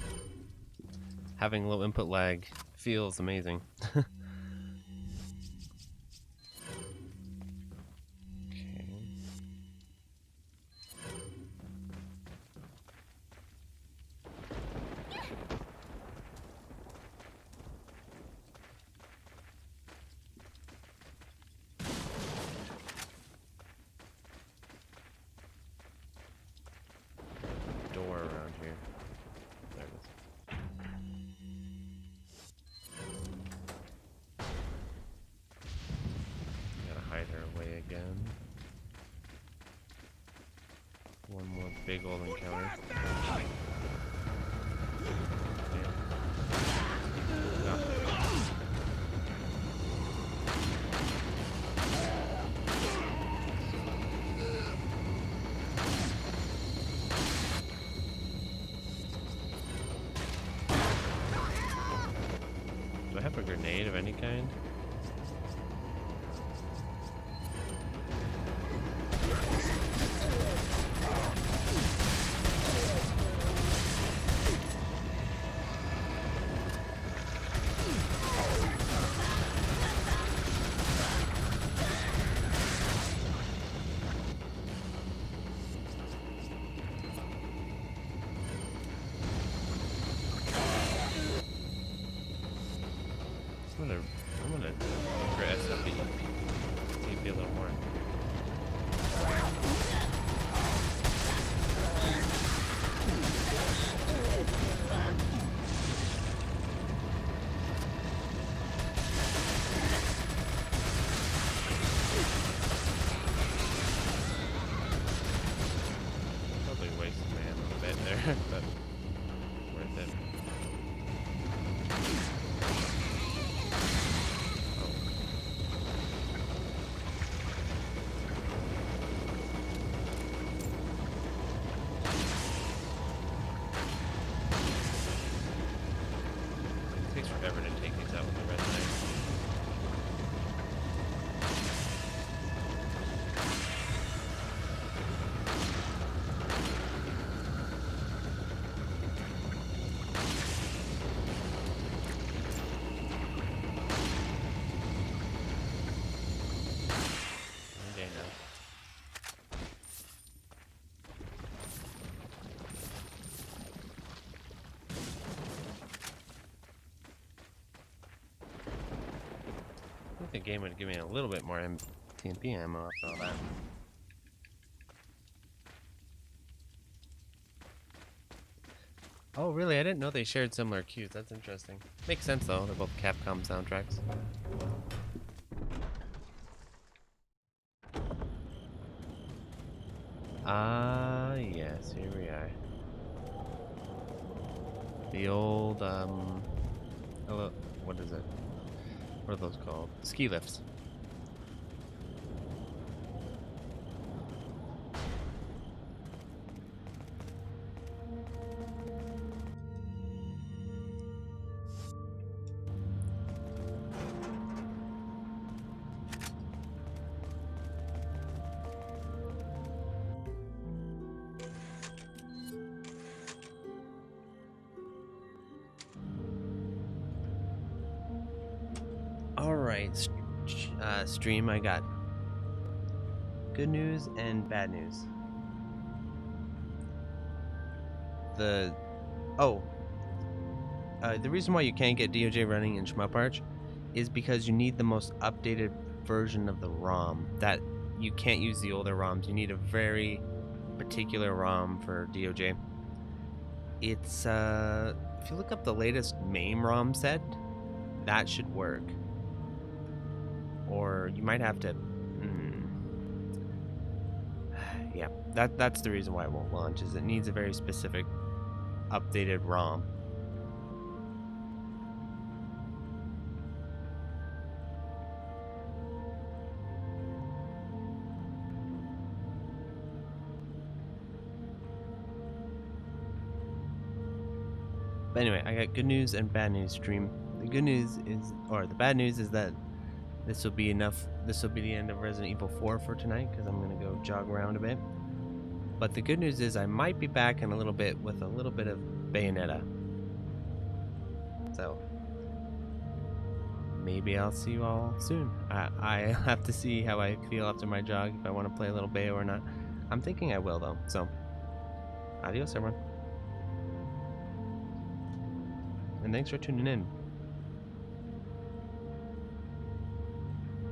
Having low input lag feels amazing. Okay. Door around here. There it is. Gotta hide her away again. One more big old encounter. Yeah. Oh. Do I have a grenade of any kind? I'm gonna progress up the TP a little more. Probably wasted my ammo a bit there, but worth it. Takes forever to take these out with the red knife. Any day now. I think the game would give me a little bit more TMP ammo after all that. Oh, really? I didn't know they shared similar cues. That's interesting. Makes sense, though. They're both Capcom soundtracks. Ah, Yes, here we are. The old, hello, what is it? What are those called? Ski lifts. Alright, stream, I got good news and bad news. The reason why you can't get DOJ running in Shmup Arch is because you need the most updated version of the ROM. That you can't use the older ROMs. You need a very particular ROM for DOJ. It's if you look up the latest MAME ROM set, that should work. Or you might have to. Yeah, that's the reason why it won't launch. Is it needs a very specific, updated ROM. But anyway, I got good news and bad news stream. The good news is, or the bad news is that this will be enough. This will be the end of Resident Evil 4 for tonight because I'm gonna go jog around a bit. But the good news is I might be back in a little bit with a little bit of Bayonetta. So maybe I'll see you all soon. I have to see how I feel after my jog, if I want to play a little Bayo or not. I'm thinking I will though. So adios everyone. And thanks for tuning in.